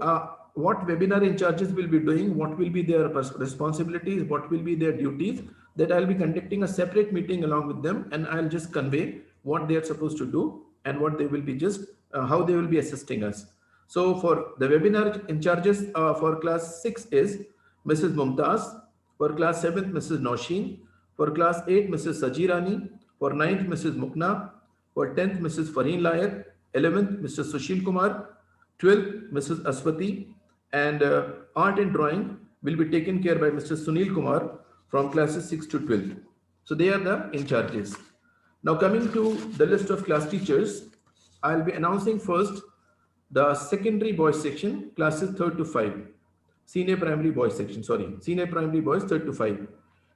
what webinar in charges will be doing, what will be their responsibilities, what will be their duties, that I'll be conducting a separate meeting along with them, and I'll just convey what they are supposed to do and what they will be just, how they will be assisting us. So for the webinar in charges for class 6 is Mrs. Mumtaz, for class 7th, Mrs. Nausheen, for class 8, Mrs. Sajirani, for 9th, Mrs. Mukna, for 10th, Mrs. Fareen Layak, 11th, Mr. Sushil Kumar, 12th, Mrs. Aswati, and art and drawing will be taken care by Mr. Sunil Kumar from classes 6 to 12. So they are the in charges. Now coming to the list of class teachers, I'll be announcing first the secondary boys section, classes 3rd to 5. Senior primary boys section, senior primary boys 3rd to 5.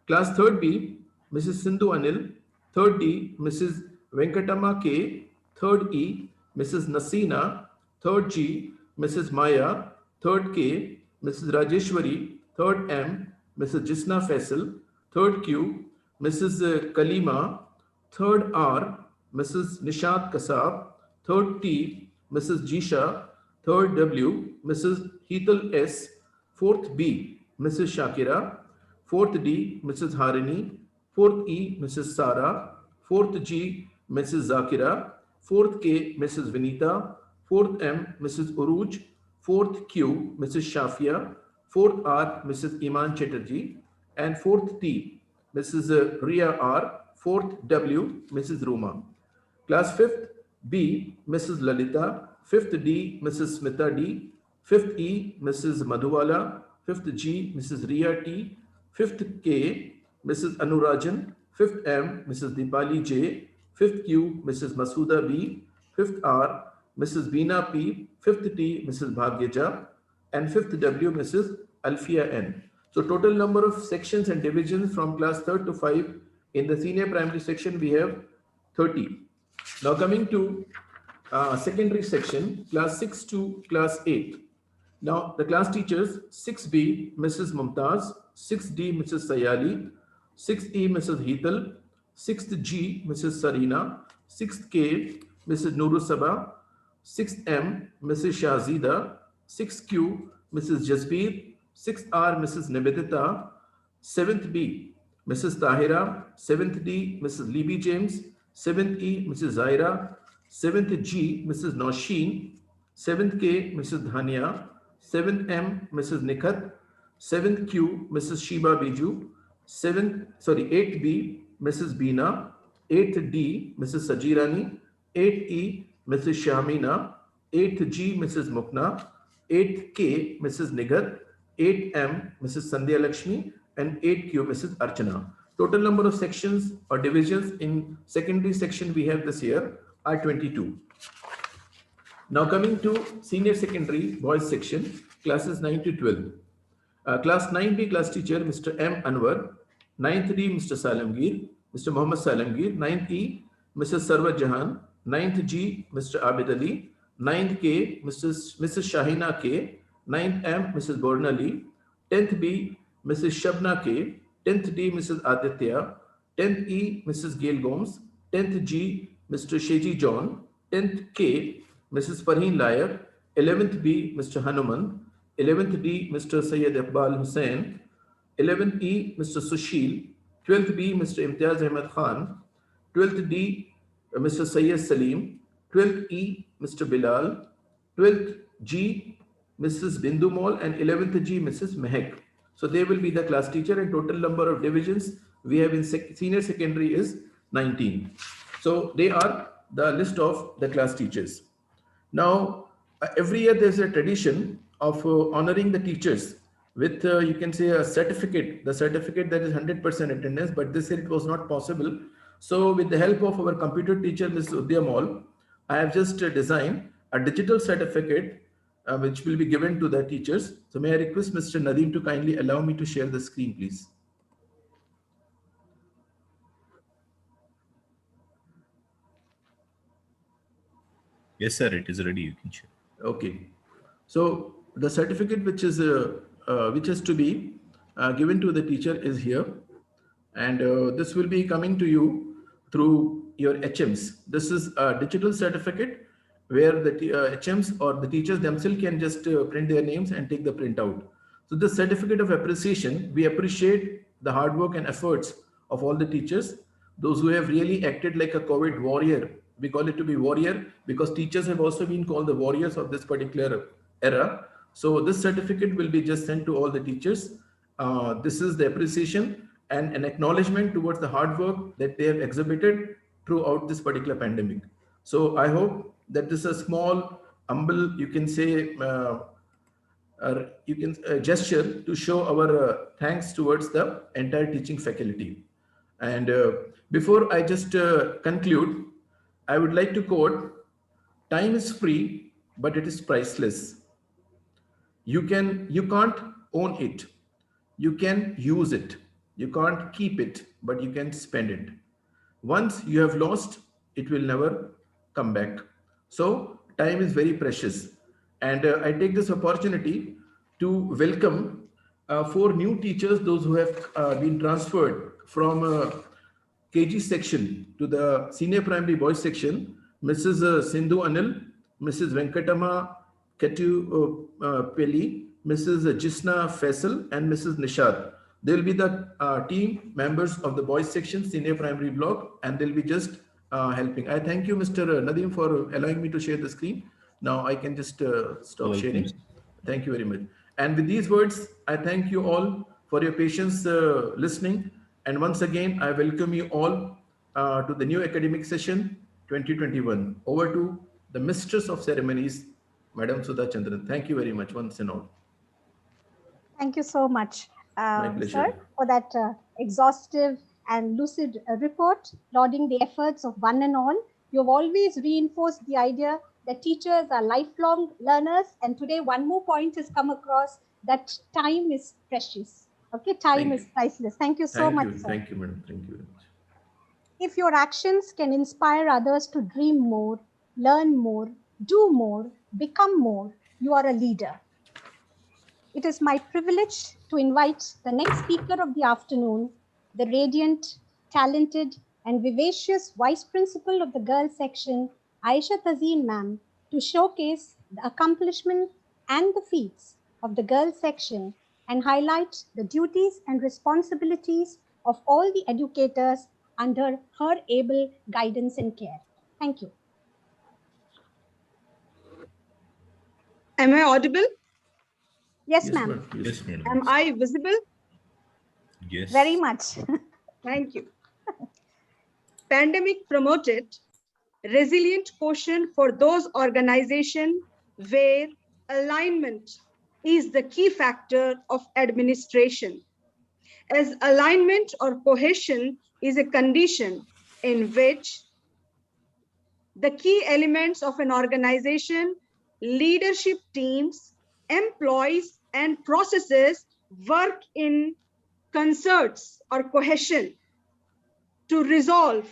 Class 3rd B, Mrs. Sindhu Anil, 3rd D, Mrs. Venkatama K, 3rd E, Mrs. Nasina, 3rd G, Mrs. Maya, 3rd K, Mrs. Rajeshwari, 3rd M, Mrs. Jisna Faisal, 3rd Q, Mrs. Kalima, 3rd R, Mrs. Nishat Kasab, 3rd T, Mrs. Jisha, 3rd W, Mrs. Heetal S, 4th B, Mrs. Shakira, 4th D, Mrs. Harini, 4th E, Mrs. Sara, 4th G, Mrs. Zakira, 4th K, Mrs. Vinita, 4th M, Mrs. Uruj, 4th Q, Mrs. Shafia, 4th R, Mrs. Iman Chatterjee, and 4th T, Mrs. Ria R, 4th W, Mrs. Ruma. Class 5th B, Mrs. Lalita, 5th D, Mrs. Smita D, 5th E, Mrs. Madhuwala, 5th G, Mrs. Ria T, 5th K, Mrs. Anurajan, 5th M, Mrs. Dipali J, 5th Q, Mrs. Masuda B, 5th R, Mrs. Veena P, 5th T, Mrs. Bhagyaja, and 5th W, Mrs. Alfia N. So total number of sections and divisions from class 3rd to 5 in the senior primary section we have 30. Now coming to secondary section, class 6 to class 8. Now the class teachers, 6B, Mrs. Mumtaz, 6D, Mrs. Sayali, 6E, Mrs. Heetal, 6th G, Mrs. Sarina, 6th K, Mrs. Nurusaba, 6th M, Mrs. Shahzida, 6th Q, Mrs. Jasbir, 6th R, Mrs. Nivedita, 7th B, Mrs. Tahira, 7th D, Mrs. Libby James, 7th E, Mrs. Zaira, 7th G, Mrs. Nausheen, 7th K, Mrs. Dhania, 7th M, Mrs. Nikhat, 7th Q, Mrs. Shiba Biju, 8th B, Mrs. Beena, 8th D, Mrs. Sajirani, 8th E, Mrs. Shamina, 8th G, Mrs. Mukna, 8th K, Mrs. Nigat, 8th M, Mrs. Sandhya Lakshmi, and 8th Q, Mrs. Archana. Total number of sections or divisions in secondary section we have this year are 22. Now coming to senior secondary boys section, classes 9 to 12. Class 9B class teacher, Mr. M. Anwar. 9th D, Mr. Salamgir, Mr. Mohammed Salamgir. 9th E, Mrs. Sarwat Jahan. 9th G, Mr. Abid Ali. 9th K, Mrs. Shahina K. 9th M, Mrs. Bornali. 10th B, Mrs. Shabna K. 10th D, Mrs. Aditya. 10th E, Mrs. Gail Gomes. 10th G, Mr. Sheji John. 10th K, Mrs. Farheen Layer. 11th B, Mr. Hanuman. 11th D, Mr. Syed Iqbal Hussain. 11th E, Mr. Sushil. 12th B, Mr. Imtiaz Ahmed Khan. 12th D, Mr. Syed Salim. 12th E, Mr. Bilal. 12th G, Mrs. Bindu Mall, and 11th G, Mrs. Mehek. So they will be the class teacher, and total number of divisions we have in senior secondary is 19. So they are the list of the class teachers. Now, every year there's a tradition of honoring the teachers with, you can say, a certificate, the certificate that is 100% attendance, but this year it was not possible. So with the help of our computer teacher, Ms. Udya Mall, I have just designed a digital certificate which will be given to the teachers. So may I request Mr. Nadeem to kindly allow me to share the screen, please. Yes, sir, it is ready. You can share. Okay. So the certificate which is to be given to the teacher is here, and this will be coming to you through your HMs. This is a digital certificate where the HMs or the teachers themselves can just print their names and take the printout. So this certificate of appreciation, we appreciate the hard work and efforts of all the teachers, those who have really acted like a COVID warrior. We call it to be warrior because teachers have also been called the warriors of this particular era. So this certificate will be just sent to all the teachers. This is the appreciation and an acknowledgement towards the hard work that they have exhibited throughout this particular pandemic. So I hope that this is a small, humble, you can say, gesture to show our thanks towards the entire teaching faculty. And before I just conclude, I would like to quote, "Time is free, but it is priceless. You can't own it. You can use it. You can't keep it, but you can spend it. Once you have lost, it will never come back." So time is very precious. And I take this opportunity to welcome 4 new teachers, those who have been transferred from KG section to the senior primary boys section, Mrs. Sindhu Anil, Mrs. Venkatama Ketu Peli, Mrs. Jisna Faisal, and Mrs. Nishad. They will be the team members of the boys section senior primary block, and they'll be just helping. I thank you, Mr. Nadeem, for allowing me to share the screen. Now I can just stop sharing. Thank you very much. And with these words, I thank you all for your patience listening. And once again, I welcome you all to the new academic session 2021. Over to the Mistress of Ceremonies, Madam Sudha Chandran. Thank you very much once and all. Thank you so much, My pleasure. sir, for that exhaustive and lucid report, lauding the efforts of one and all. You have always reinforced the idea that teachers are lifelong learners, and today one more point has come across, that time is precious. Okay, time is priceless. Thank you so much, sir. Thank you, madam. Thank you very much. If your actions can inspire others to dream more, learn more, do more, become more, you are a leader. It is my privilege to invite the next speaker of the afternoon, the radiant, talented, and vivacious Vice Principal of the Girls Section, Aisha Tazeen ma'am, to showcase the accomplishment and the feats of the Girls Section and highlight the duties and responsibilities of all the educators under her able guidance and care. Thank you. Am I audible? Yes, ma'am. Yes, madam. Am I visible? Yes. Very much. Thank you. Pandemic promoted resilient quotient for those organizations where alignment is the key factor of administration, as alignment or cohesion is a condition in which the key elements of an organization, leadership teams, employees, and processes work in concerts or cohesion to resolve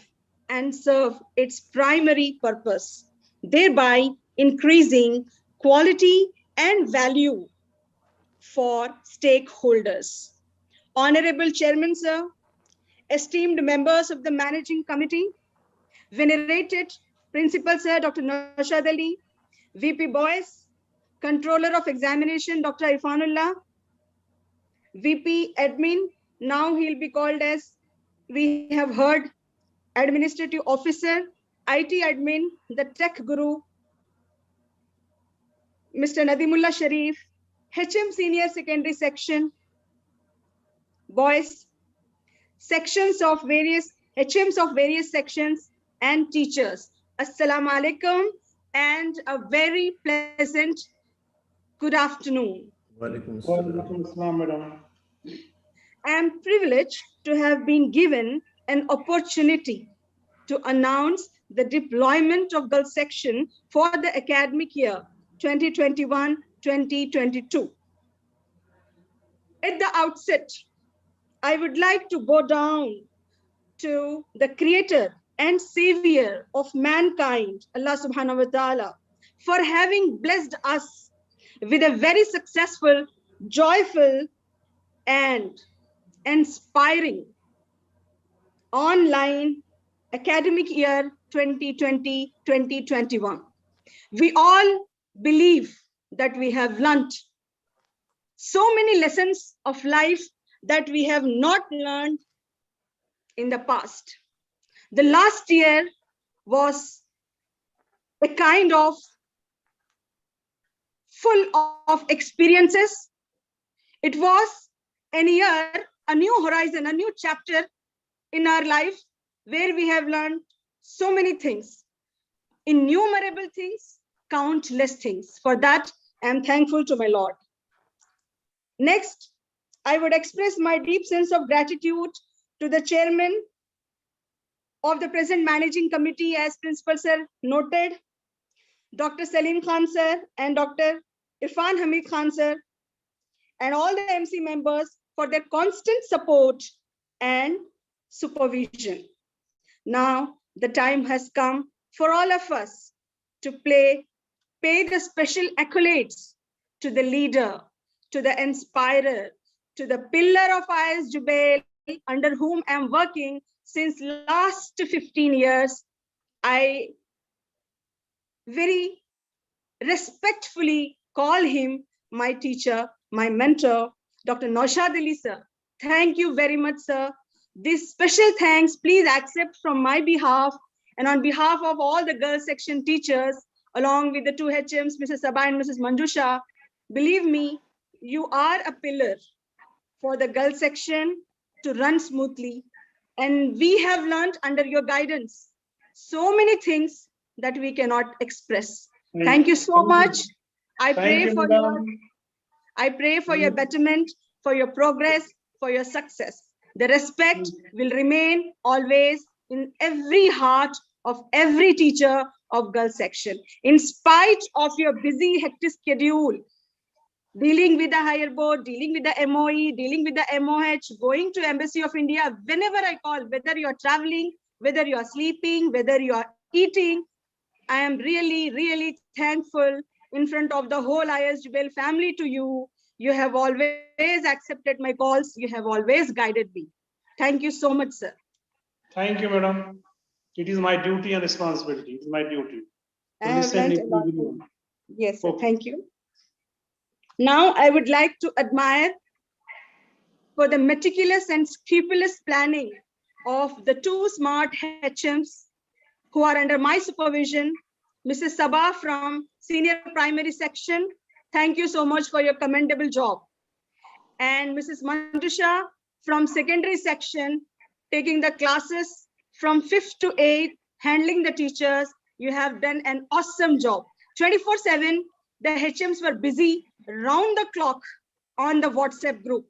and serve its primary purpose, thereby increasing quality and value for stakeholders. Honorable Chairman, sir, esteemed members of the Managing Committee, venerated Principal Sir Dr. Naushad Ali, VP Boys, Controller of Examination Dr. Irfanullah, VP Admin, now he'll be called as, we have heard, Administrative Officer, IT Admin, the Tech Guru, Mr. Nadimullah Sharif, HM Senior Secondary Section, Boys, sections of various, HMs of various sections, and teachers. Assalamu alaikum and a very pleasant good afternoon. Walaikum Assalam, madam. I am privileged to have been given an opportunity to announce the deployment of Girls Section for the academic year 2021-2022. At the outset, I would like to bow down to the creator and savior of mankind, Allah subhanahu wa ta'ala, for having blessed us with a very successful, joyful, and inspiring online academic year 2020-2021. We all believe that we have learnt so many lessons of life that we have not learned in the past. The last year was a kind of full of experiences. It was a year, a new horizon, a new chapter in our life where we have learned so many things, innumerable things, countless things. For that, I am thankful to my Lord. Next, I would express my deep sense of gratitude to the chairman of the present managing committee, as Principal Sir noted, Dr. Salim Khan Sir and Dr. Irfan Hamid Khan Sir, and all the MC members for their constant support and supervision. Now, the time has come for all of us to pay the special accolades to the leader, to the inspirer, to the pillar of IS Jubail, under whom I am working since last 15 years. I very respectfully call him my teacher, my mentor, Dr. Naushad Ali sir. Thank you very much, sir. This special thanks, please accept from my behalf and on behalf of all the girls section teachers, along with the two HMs, Mrs. Sabah and Mrs. Manjusha. Believe me, you are a pillar for the girls section to run smoothly. And we have learned under your guidance so many things that we cannot express. Thank you so much. I pray for your betterment, for your progress, for your success. The respect will remain always in every heart of every teacher of girls section. In spite of your busy, hectic schedule, dealing with the higher board, dealing with the MOE, dealing with the MOH, going to Embassy of India, whenever I call, whether you're traveling, whether you're sleeping, whether you're eating, I am really, really thankful in front of the whole IS Jubail family to you. You have always accepted my calls. You have always guided me. Thank you so much, sir. Thank you, madam. It is my duty and responsibility. It is my duty. I have learned a lot. Yes, sir. Thank you. Now, I would like to admire for the meticulous and scrupulous planning of the two smart HMs who are under my supervision, Mrs. Sabah from Senior Primary Section. Thank you so much for your commendable job. And Mrs. Manjusha from Secondary Section, taking the classes from 5th to 8th, handling the teachers. You have done an awesome job. 24/7, the HMs were busy round the clock on the WhatsApp group.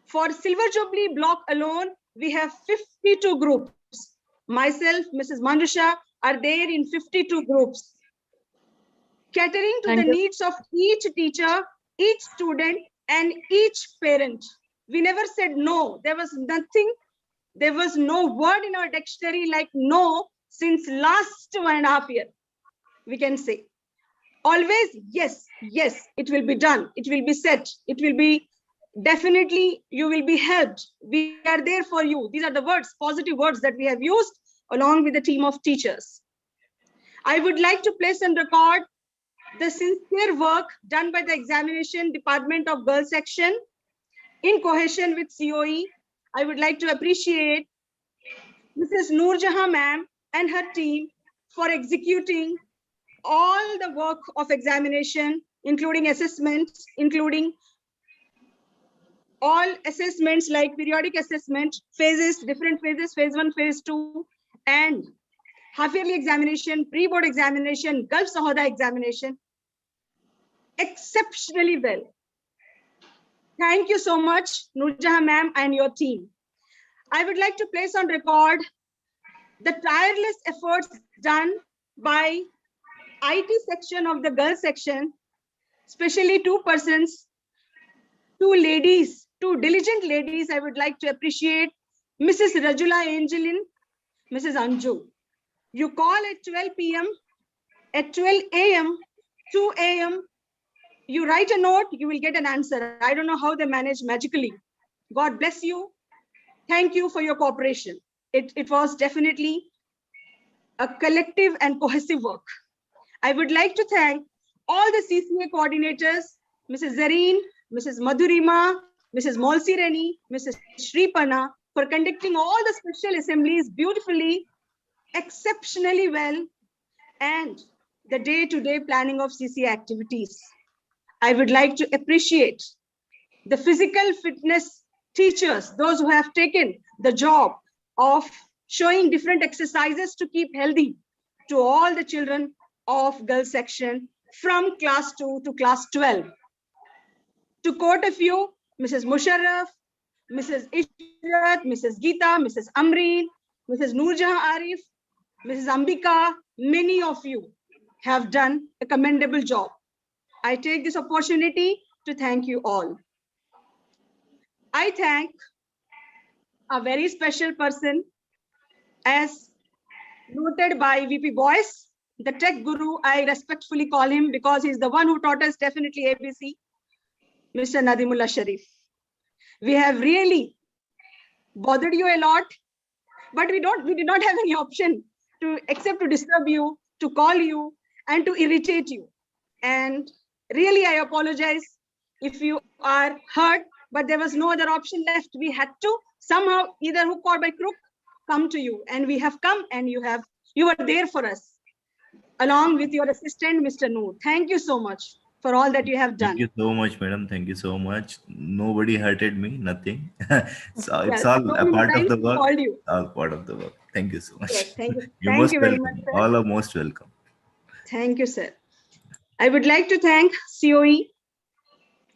For Silver Jubilee block alone, we have 52 groups. Myself, Mrs. Manjusha, are there in 52 groups, catering to the needs of each teacher, each student, and each parent. We never said no. There was nothing, there was no word in our dictionary like no since last 1.5 years, we can say. Always, yes, yes, it will be done. It will be set. It will be definitely, you will be helped. We are there for you. These are the words, positive words that we have used along with the team of teachers. I would like to place on record the sincere work done by the examination department of girls section in cohesion with COE. I would like to appreciate Mrs. Noor Jahan ma'am and her team for executing all the work of examination, including assessments, including all assessments like periodic assessment, phases, different phases, phase 1, phase 2, and half-yearly examination, pre-board examination, Gulf Sahoda examination, exceptionally well. Thank you so much, Noor Jahan ma'am and your team. I would like to place on record the tireless efforts done by IT section of the girls section, especially 2 persons, 2 ladies, 2 diligent ladies. I would like to appreciate Mrs. Rajula Angelin, Mrs. Anju. You call at 12 p.m., at 12 a.m., 2 a.m., you write a note, you will get an answer. I don't know how they manage magically. God bless you. Thank you for your cooperation. It was definitely a collective and cohesive work. I would like to thank all the CCA coordinators, Mrs. Zareen, Mrs. Madhurima, Mrs. Molsirani, Mrs. Shripana, for conducting all the special assemblies beautifully, exceptionally well, and the day-to-day planning of CCA activities. I would like to appreciate the physical fitness teachers, those who have taken the job of showing different exercises to keep healthy to all the children of girls section from class 2 to class 12. To quote a few, Mrs. Musharraf, Mrs. Ishrat, Mrs. Geeta, Mrs. Amreen, Mrs. Noorjahan Arif, Mrs. Ambika, many of you have done a commendable job. I take this opportunity to thank you all. I thank a very special person, as noted by VP Boyce, the tech guru. I respectfully call him because he's the one who taught us definitely ABC, Mr. Nadimullah Sharif. We have really bothered you a lot, but we did not have any option to except to disturb you, to call you, and to irritate you. And really, I apologize if you are hurt, but there was no other option left. We had to somehow, either hook or by crook, come to you, and we have come, and you were there for us, along with your assistant, Mr. Noor. Thank you so much for all that you have done. Thank you so much, madam. Thank you so much. Nobody hurted me, nothing. So it's Yes, all so a many part of times the we work. called you. All part of the work. Thank you so much. Yes, thank you. You Thank most you very welcome. much, sir. All are most welcome. Thank you, sir. I would like to thank COE,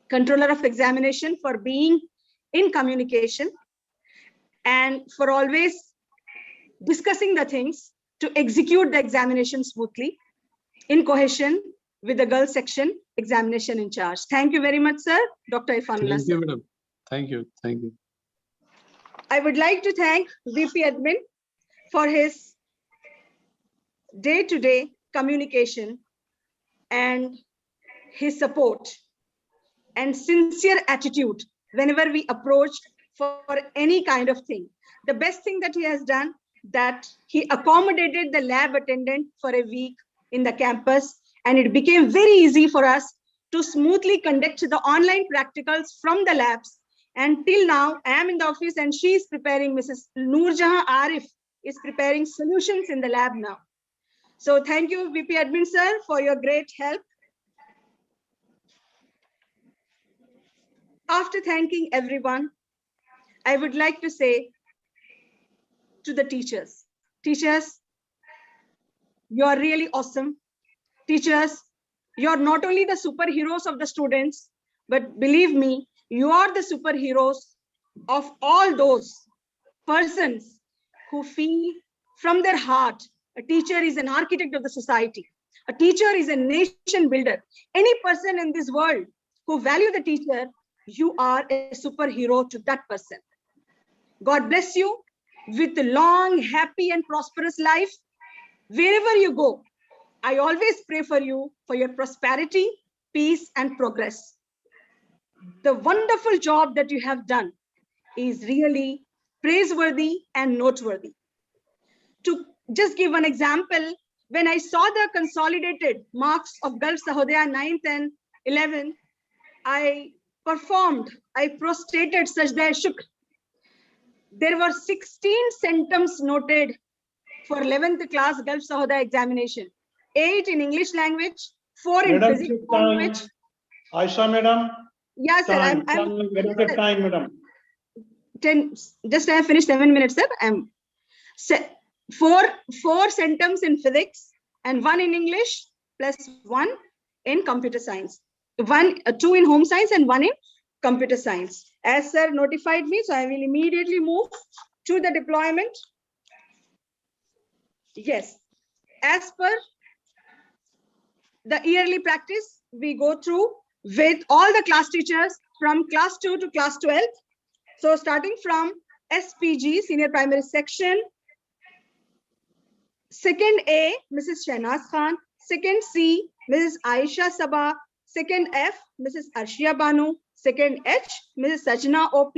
Controller of Examination, for being in communication and for always discussing the things to execute the examination smoothly in cohesion with the girls section examination in charge. Thank you very much, sir. Dr. Irfanullah. Thank you, madam. Thank you. Thank you. I would like to thank VP Admin for his day-to-day communication and his support and sincere attitude whenever we approach for any kind of thing. The best thing that he has done, that he accommodated the lab attendant for a week in the campus, and it became very easy for us to smoothly conduct the online practicals from the labs. And till now, I am in the office and she is preparing, Mrs. Noorjahan Arif is preparing solutions in the lab now. So thank you, VP Admin sir, for your great help. After thanking everyone, I would like to say to the teachers, you are really awesome. Teachers, you are not only the superheroes of the students, but believe me, you are the superheroes of all those persons who feel from their heart A teacher is an architect of the society. A teacher is a nation builder. Any person in this world who value the teacher, you are a superhero to that person. God bless you with a long, happy, and prosperous life. Wherever you go, I always pray for you for your prosperity, peace, and progress. The wonderful job that you have done is really praiseworthy and noteworthy. To just give an example, when I saw the consolidated marks of Gulf Sahodaya 9th and 11th, I prostrated Sajda Shukr. There were 16 symptoms noted for 11th class Gulf Sahodaya examination. 8 in English language, 4 in Madam, physics time. language. Aisha, madam. Yes, sir. Time. Time, madam. 10. Just I have finished 7 minutes, sir. I'm four symptoms in physics and 1 in English plus 1 in computer science. 2 in home science and 1 in computer science. As sir notified me, so I will immediately move to the deployment. Yes, as per the yearly practice, we go through with all the class teachers from class 2 to class 12. So starting from SPG, senior primary section, second A, Mrs. Shahnaz Khan, second C, Mrs. Aisha Sabah, second F, Mrs. Arshia Banu, second H, Mrs. Sajna OP,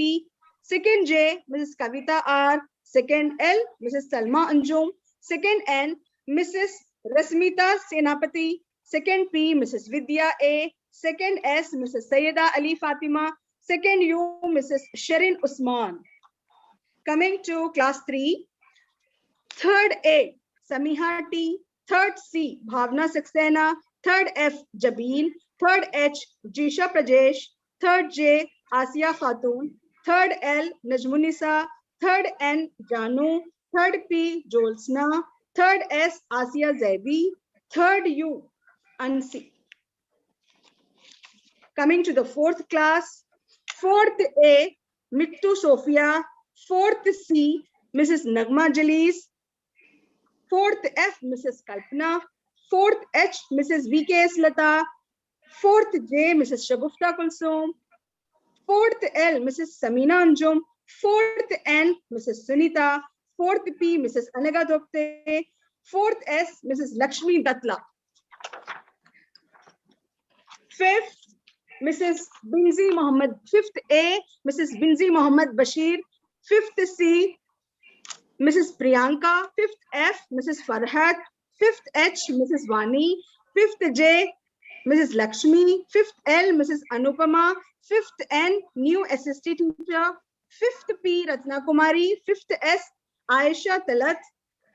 second J, Mrs. Kavita R, second L, Mrs. Salma Anjum, second N, Mrs. Rasmita Senapati, second P, Mrs. Vidya A, second S, Mrs. Sayyida Ali Fatima, second U, Mrs. Sherin Usman. Coming to class 3, third A, Samiha T, third C, Bhavna Saxena, third F, Jabin, third H, Jisha Prajesh, third J, Asiya Khatun, third L, Najmunisa, third N, Janu, third P, Jolsna, third S, Asiya Zaidi, third U, Ansi. Coming to the fourth class, fourth A, Mittu Sophia, fourth C, Mrs. Nagma Jalis, fourth F, Mrs. Kalpana, fourth H, Mrs. VKS Lata, fourth J, Mrs. Shagufta Kulsum, fourth L, Mrs. Samina Anjum, fourth N, Mrs. Sunita, fourth P, Mrs. Anaga Dopte, fourth S, Mrs. Lakshmi Datla, fifth, Mrs. Binzi Mohammed, fifth A, Mrs. Binzi Mohammed Bashir, fifth C, Mrs. Priyanka, fifth F, Mrs. Farhat, fifth H, Mrs. Vani, fifth J, Mrs. Lakshmi, fifth L, Mrs. Anupama, fifth N, new SST teacher, fifth P, Ratna Kumari, fifth S, Aisha Talat,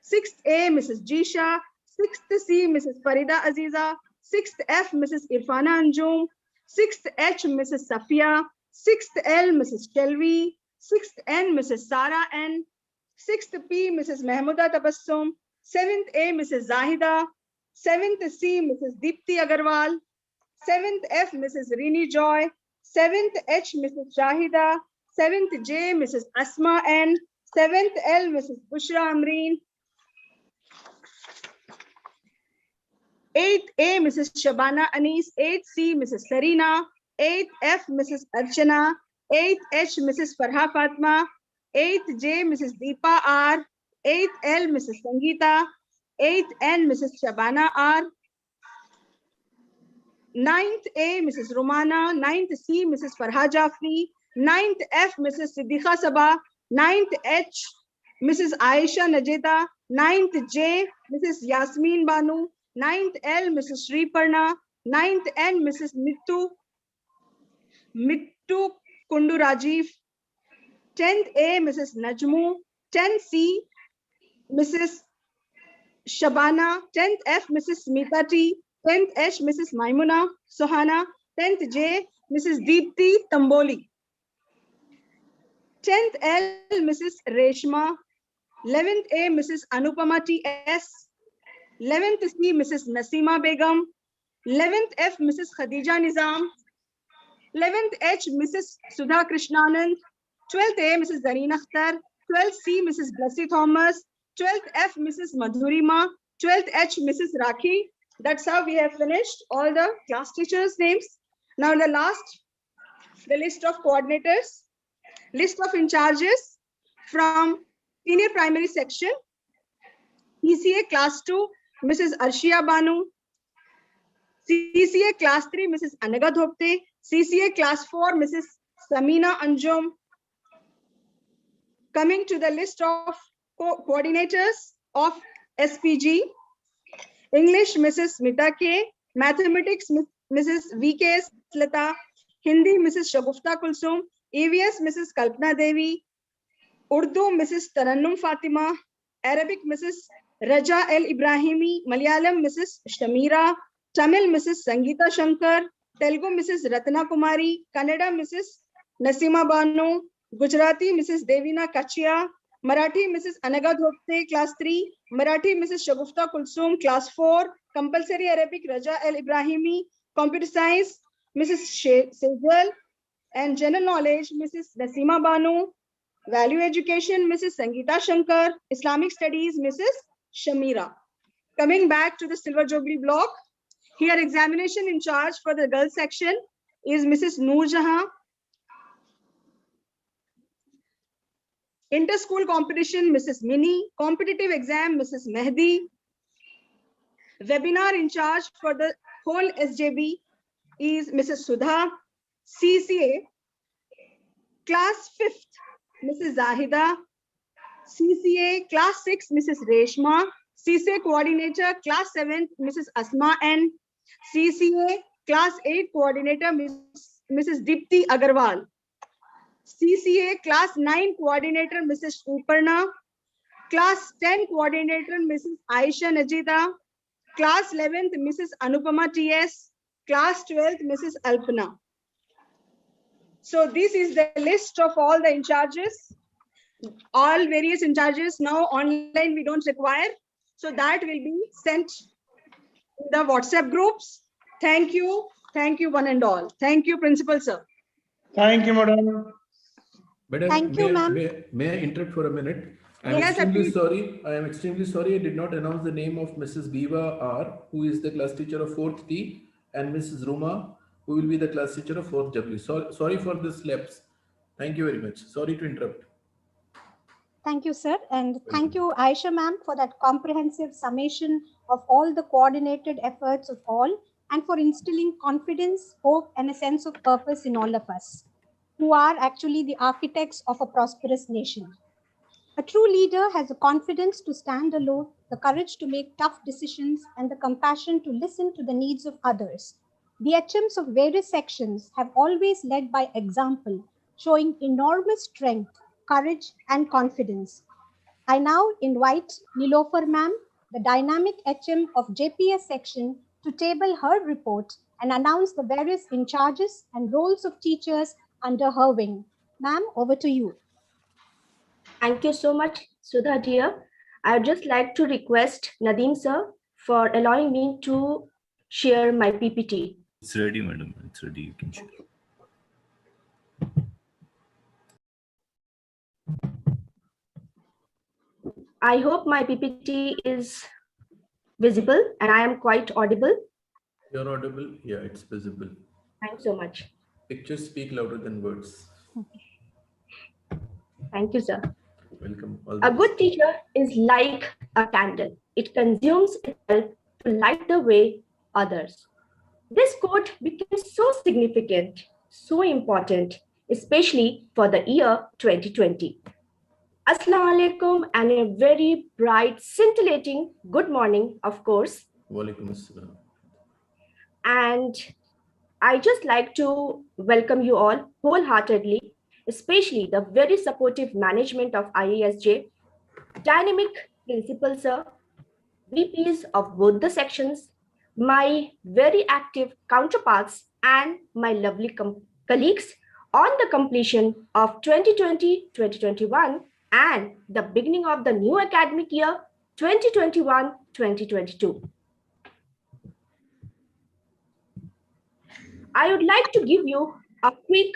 sixth A, Mrs. Jisha, sixth C, Mrs. Farida Aziza, sixth F, Mrs. Irfana Anjum, sixth H, Mrs. Safia, sixth L, Mrs. Shelvi, sixth N, Mrs. Sara N, sixth P, Mrs. Mahmuda Tabassum, seventh A, Mrs. Zahida, seventh C, Mrs. Deepti Agarwal, seventh F, Mrs. Rini Joy, seventh H, Mrs. Shahida, seventh J, Mrs. Asma N, seventh L, Mrs. Bushra Amreen, eighth A, Mrs. Shabana Anis, eighth C, Mrs. Sarina, eighth F, Mrs. Archana, eighth H, Mrs. Farha Fatma, eighth J, Mrs. Deepa R, eighth L, Mrs. Sangeeta, eighth N, Mrs. Shabana R, ninth A, Mrs. Romana, ninth C, Mrs. Farha Jafri, ninth F, Mrs. Siddiqa Sabah, ninth H, Mrs. Aisha Najeda, ninth J, Mrs. Yasmin Banu, ninth L, Mrs. Sri Parna, ninth N, Mrs. Mittu Kundu Rajiv, 10th A, Mrs. Najmu, 10th C, Mrs. Shabana, 10th F, Mrs. Smita T, 10th H, Mrs. Maimuna Sohana, 10th J, Mrs. Deepti Tamboli, 10th L, Mrs. Reshma, 11th A, Mrs. Anupama T.S., 11th C, Mrs. Nasima Begum, 11th F, Mrs. Khadija Nizam, 11th H, Mrs. Sudha Krishnanand, 12th A, Mrs. Zareen Akhtar, 12th C, Mrs. Blessy Thomas, 12th F, Mrs. Madhurima, 12th H, Mrs. Rakhi. That's how we have finished all the class teachers' names. Now the last, the list of coordinators, list of in charges from senior primary section. ECA class 2, Mrs. Arshia Banu. CCA class 3, Mrs. Anaga Dhopte. CCA class 4, Mrs. Samina Anjum. Coming to the list of coordinators of SPG. English, Mrs. Smita K. Mathematics, Mrs. V.K. Slata. Hindi, Mrs. Shagufta Kulsum. EVS, Mrs. Kalpana Devi. Urdu, Mrs. Tarannum Fatima. Arabic, Mrs. Raja L. Ibrahimi. Malayalam, Mrs. Shamira. Tamil, Mrs. Sangeeta Shankar. Telugu, Mrs. Ratna Kumari. Kannada, Mrs. Nasima Banu. Gujarati, Mrs. Devina Kachia. Marathi, Mrs. Anaga Dhopte, class 3. Marathi, Mrs. Shagufta Kulsum, class 4. Compulsory Arabic, Raja L. Ibrahimi. Computer Science, Mrs. Sejal. And General Knowledge, Mrs. Nasima Banu. Value Education, Mrs. Sangeeta Shankar. Islamic Studies, Mrs. Shamira. Coming back to the Silver Jubilee block, here examination in charge for the girls section is Mrs. Noor Jahan. Inter-school competition, Mrs. Mini. Competitive exam, Mrs. Mehdi. Webinar in charge for the whole SJB is Mrs. Sudha. CCA, class 5th, Mrs. Zahida. CCA, class 6, Mrs. Reshma. CCA coordinator, class 7th, Mrs. Asma N. CCA, class 8 coordinator, Mrs. Dipti Agarwal. CCA class 9 coordinator, Mrs. Uparna. Class 10 coordinator, Mrs. Aisha Najida. Class 11th, Mrs. Anupama TS. Class 12th, Mrs. Alpana. So this is the list of all the in charges. All various in charges now online we don't require. So that will be sent in the WhatsApp groups. Thank you. Thank you one and all. Thank you, Principal Sir. Thank you, madam. Madam, Thank you, ma'am. may I interrupt for a minute? I am Yes, extremely please. sorry. I am extremely sorry I did not announce the name of Mrs. Biva R, who is the class teacher of 4th T, and Mrs. Ruma, who will be the class teacher of 4th W. Sorry for this lapse. Thank you very much. Sorry to interrupt. Thank you, sir. And thank you, Aisha ma'am, for that comprehensive summation of all the coordinated efforts of all, and for instilling confidence, hope, and a sense of purpose in all of us, who are actually the architects of a prosperous nation. A true leader has the confidence to stand alone, the courage to make tough decisions, and the compassion to listen to the needs of others. The HMs of various sections have always led by example, showing enormous strength, courage, and confidence. I now invite Nilofer ma'am, the dynamic HM of JPS section, to table her report and announce the various in charges and roles of teachers under her wing. Ma'am, over to you. Thank you so much, Sudha dear. I would just like to request Nadeem sir for allowing me to share my PPT. It's ready, madam. It's ready. You can share. I hope my PPT is visible and I am quite audible. You're audible. Yeah, it's visible. Thanks so much. Pictures speak louder than words. Thank you, sir. Welcome. A good teacher is like a candle. It consumes itself to light the way others. This quote became so significant, so important, especially for the year 2020. Assalamu alaikum and a very bright, scintillating good morning, of course. Walaikum assalam. And I just like to welcome you all wholeheartedly, especially the very supportive management of IASJ, dynamic principal sir, VPs of both the sections, my very active counterparts, and my lovely colleagues on the completion of 2020-2021 and the beginning of the new academic year 2021-2022. I would like to give you a quick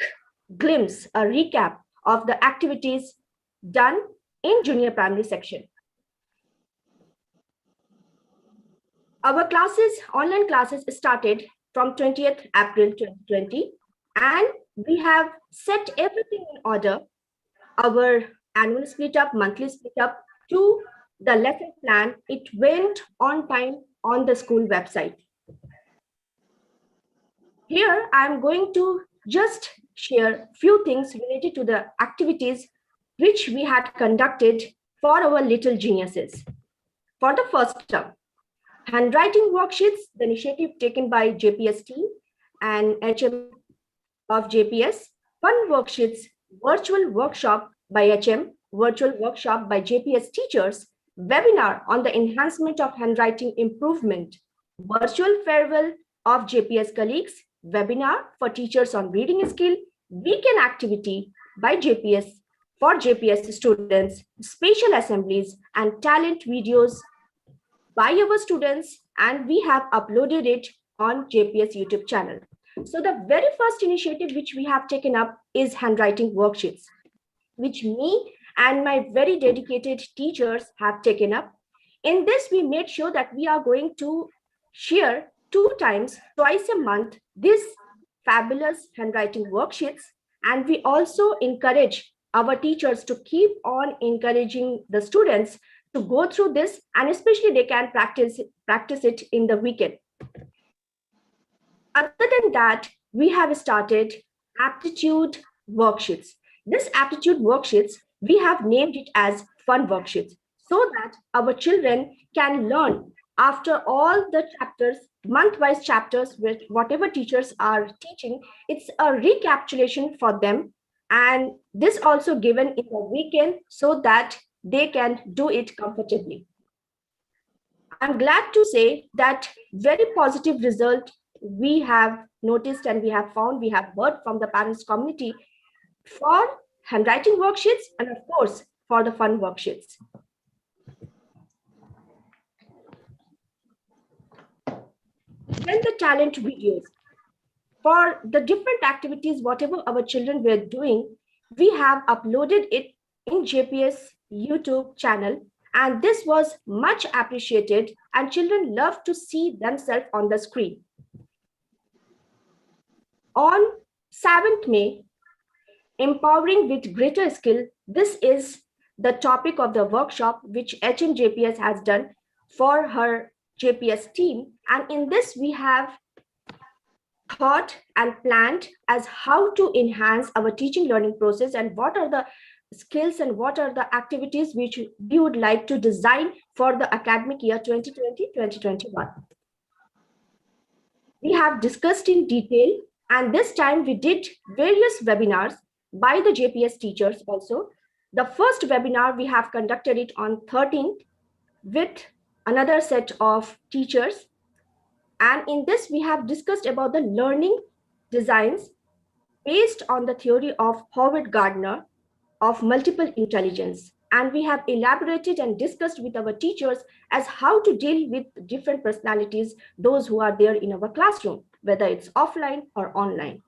glimpse, a recap of the activities done in junior primary section. Our classes, online classes started from 20th April 2020, and we have set everything in order. Our annual split up, monthly split up to the lesson plan. It went on time on the school website. Here, I'm going to just share few things related to the activities which we had conducted for our little geniuses. For the first term, handwriting worksheets, the initiative taken by JPS team and HM of JPS, fun worksheets, virtual workshop by HM, virtual workshop by JPS teachers, webinar on the enhancement of handwriting improvement, virtual farewell of JPS colleagues, webinar for teachers on reading skill, weekend activity by JPS for JPS students, special assemblies and talent videos by our students, and we have uploaded it on JPS YouTube channel. So the very first initiative which we have taken up is handwriting worksheets, which me and my very dedicated teachers have taken up. In this, we made sure that we are going to share twice a month, this fabulous handwriting worksheets. And we also encourage our teachers to keep on encouraging the students to go through this, and especially they can practice it in the weekend. Other than that, we have started aptitude worksheets. This aptitude worksheets, we have named it as fun worksheets, so that our children can learn after all the chapters, month-wise chapters, with whatever teachers are teaching. It's a recapitulation for them, and this also given in the weekend so that they can do it comfortably. I'm glad to say that very positive result we have noticed and we have found, we have heard from the parents community for handwriting worksheets and of course for the fun worksheets. Then the talent videos. For the different activities, whatever our children were doing, we have uploaded it in JPS YouTube channel, and this was much appreciated and children love to see themselves on the screen. On 7th May, empowering with greater skill, this is the topic of the workshop which HMJPS has done for her JPS team, and in this we have thought and planned as how to enhance our teaching learning process and what are the skills and what are the activities which we would like to design for the academic year 2020-2021. We have discussed in detail, and this time we did various webinars by the JPS teachers also. The first webinar we have conducted it on 13th with another set of teachers. And in this, we have discussed about the learning designs based on the theory of Howard Gardner of multiple intelligence. And we have elaborated and discussed with our teachers as how to deal with different personalities, those who are there in our classroom, whether it's offline or online.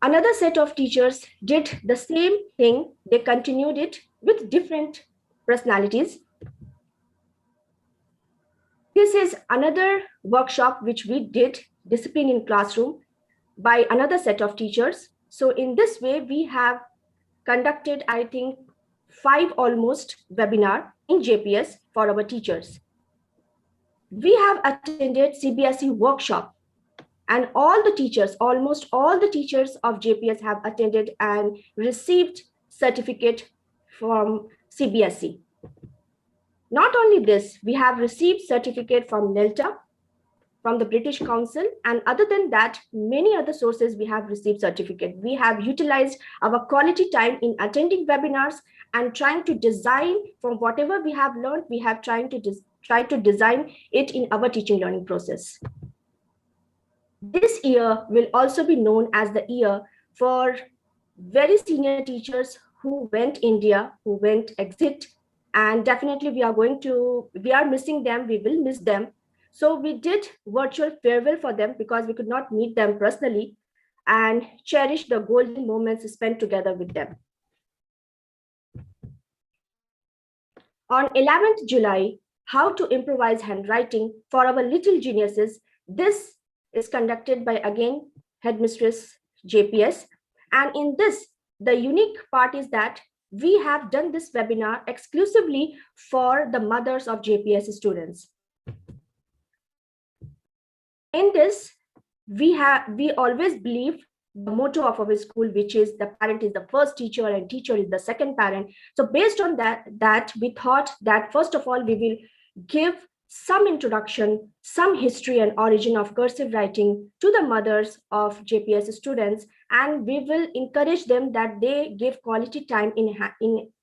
Another set of teachers did the same thing. They continued it with different personalities. This is another workshop which we did, discipline in classroom, by another set of teachers. So in this way, we have conducted, I think, 5 almost webinar in JPS for our teachers. We have attended CBSE workshop, and all the teachers, almost all the teachers of JPS have attended and received certificate from CBSE. Not only this, we have received certificate from NELTA, from the British Council, and other than that, many other sources we have received certificate. We have utilized our quality time in attending webinars and trying to design from whatever we have learned, we have tried to design it in our teaching learning process. This year will also be known as the year for very senior teachers who went India, who went exit, and definitely we are missing them, we will miss them. So we did virtual farewell for them because we could not meet them personally and cherish the golden moments spent together with them. On 11th July, how to improvise handwriting for our little geniuses. This is conducted by, again, Headmistress JPS. And in this, the unique part is that we have done this webinar exclusively for the mothers of JPS students. In this, we always believe the motto of our school, which is the parent is the first teacher and teacher is the second parent. So based on that we thought that first of all, we will give some introduction, some history and origin of cursive writing to the mothers of JPS students, and we will encourage them that they give quality time in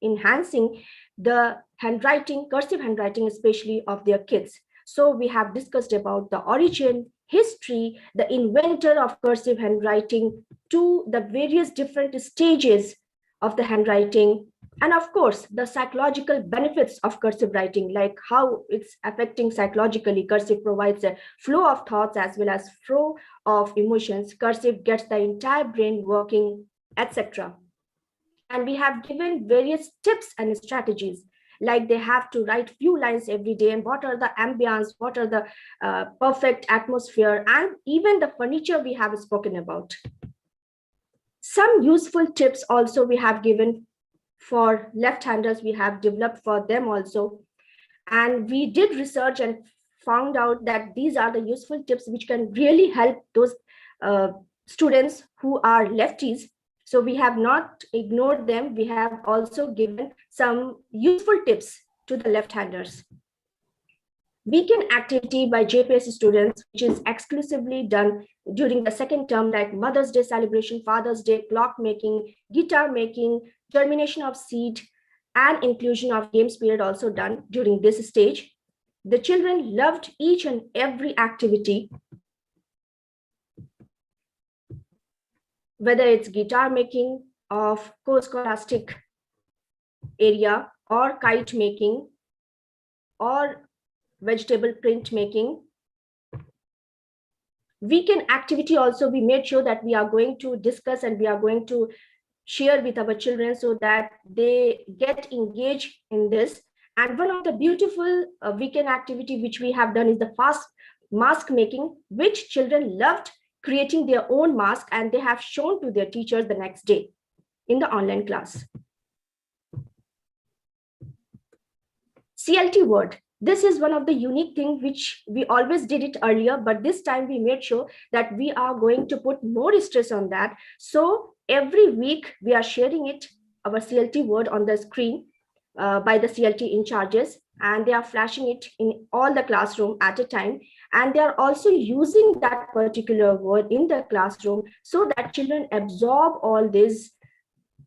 enhancing the handwriting, cursive handwriting, especially of their kids. So we have discussed about the origin, history, the inventor of cursive handwriting, to the various different stages of the handwriting, and of course, the psychological benefits of cursive writing, like how it's affecting psychologically. Cursive provides a flow of thoughts as well as flow of emotions. Cursive gets the entire brain working, etc. And we have given various tips and strategies, like they have to write few lines every day, and what are the ambience, what are the perfect atmosphere, and even the furniture we have spoken about. Some useful tips also we have given for left-handers, we have developed for them also. And we did research and found out that these are the useful tips which can really help those students who are lefties. So we have not ignored them. We have also given some useful tips to the left-handers. Weekend activity by JPS students, which is exclusively done during the second term, like Mother's Day celebration, Father's Day, clock making, guitar making, germination of seed, and inclusion of games period also done during this stage. The children loved each and every activity, whether it's guitar making of co-scholastic area, or kite making, or vegetable print making. Weekend activity also, we made sure that we are going to discuss and we are going to share with our children so that they get engaged in this. And one of the beautiful weekend activity which we have done is the fast mask making, which children loved creating their own mask, and they have shown to their teachers the next day in the online class. CLT word. This is one of the unique things which we always did it earlier, but this time we made sure that we are going to put more stress on that. So every week we are sharing it, our CLT word, on the screen by the CLT in charges, and they are flashing it in all the classroom at a time. And they are also using that particular word in the classroom so that children absorb all these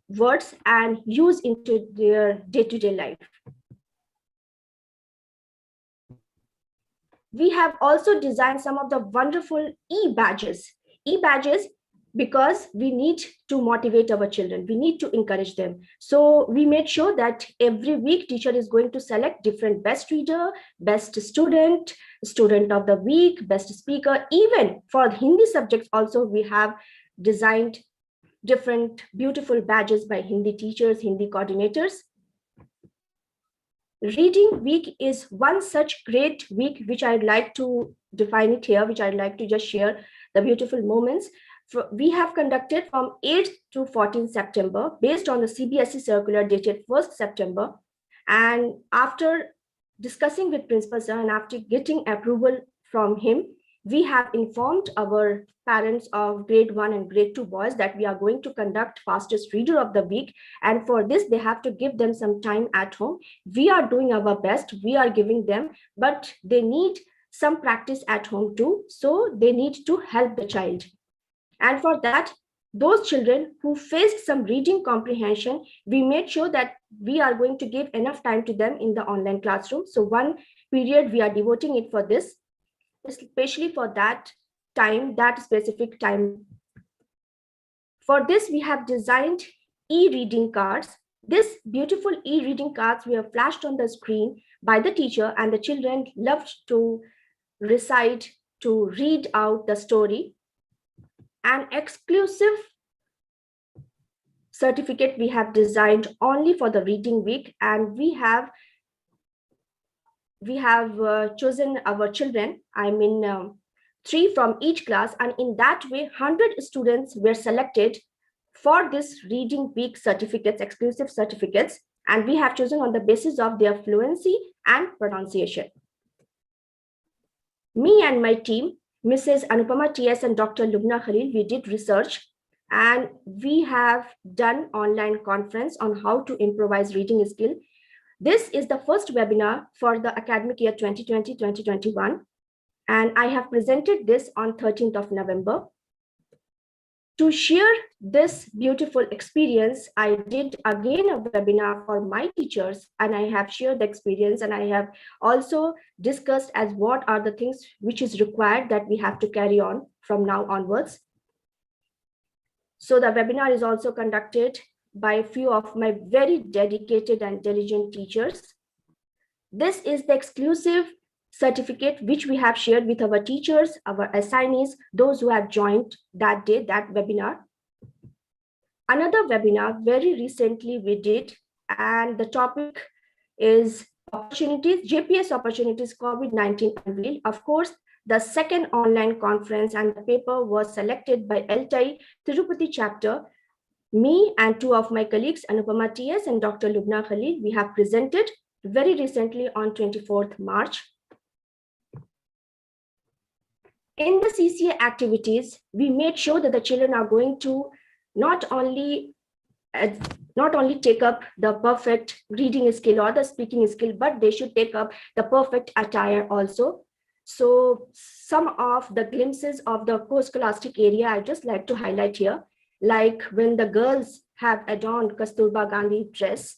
words and use into their day-to-day life. We have also designed some of the wonderful e-badges. E-badges, because we need to motivate our children, we need to encourage them. So we made sure that every week teacher is going to select different best reader, best student, student of the week, best speaker. Even for Hindi subjects also, we have designed different beautiful badges by Hindi teachers, Hindi coordinators. Reading week is one such great week, which I'd like to define it here, which I'd like to just share the beautiful moments. We have conducted from 8th to 14th September based on the CBSE circular dated 1st September. And after discussing with Principal Sir and after getting approval from him, we have informed our parents of grade 1 and grade 2 boys that we are going to conduct fastest reader of the week. And for this, they have to give them some time at home. We are doing our best, we are giving them, but they need some practice at home too. So they need to help the child. And for that, those children who faced some reading comprehension, we made sure that we are going to give enough time to them in the online classroom. So one period we are devoting it for this, especially for that time, that specific time. For this, we have designed e-reading cards. This beautiful e-reading cards we have flashed on the screen by the teacher, and the children loved to recite, to read out the story. An exclusive certificate we have designed only for the reading week, and we have we have chosen our children, I mean 3 from each class, and in that way 100 students were selected for this reading week certificates, exclusive certificates, and we have chosen on the basis of their fluency and pronunciation. Me and my team, Mrs. Anupama TS and Dr. Lubna Khalil, we did research, and we have done online conference on how to improvise reading skill. This is the first webinar for the academic year 2020-2021, and I have presented this on 13th of November. To share this beautiful experience, I did again a webinar for my teachers, and I have shared the experience, and I have also discussed as what are the things which is required that we have to carry on from now onwards. So the webinar is also conducted by a few of my very dedicated and diligent teachers. This is the exclusive certificate which we have shared with our teachers, our assignees, those who have joined that day, that webinar. Another webinar very recently we did, and the topic is opportunities, JPS opportunities, COVID-19 unveiled. Of course, the second online conference and the paper was selected by LTI Tirupati chapter. Me and 2 of my colleagues, Anupama TS and Dr. Lubna Khalil, we have presented very recently on 24th March. In the CCA activities, we made sure that the children are going to not only take up the perfect reading skill or the speaking skill, but they should take up the perfect attire also. So some of the glimpses of the post-scholastic area I just like to highlight here, like when the girls have adorned Kasturba Gandhi dress,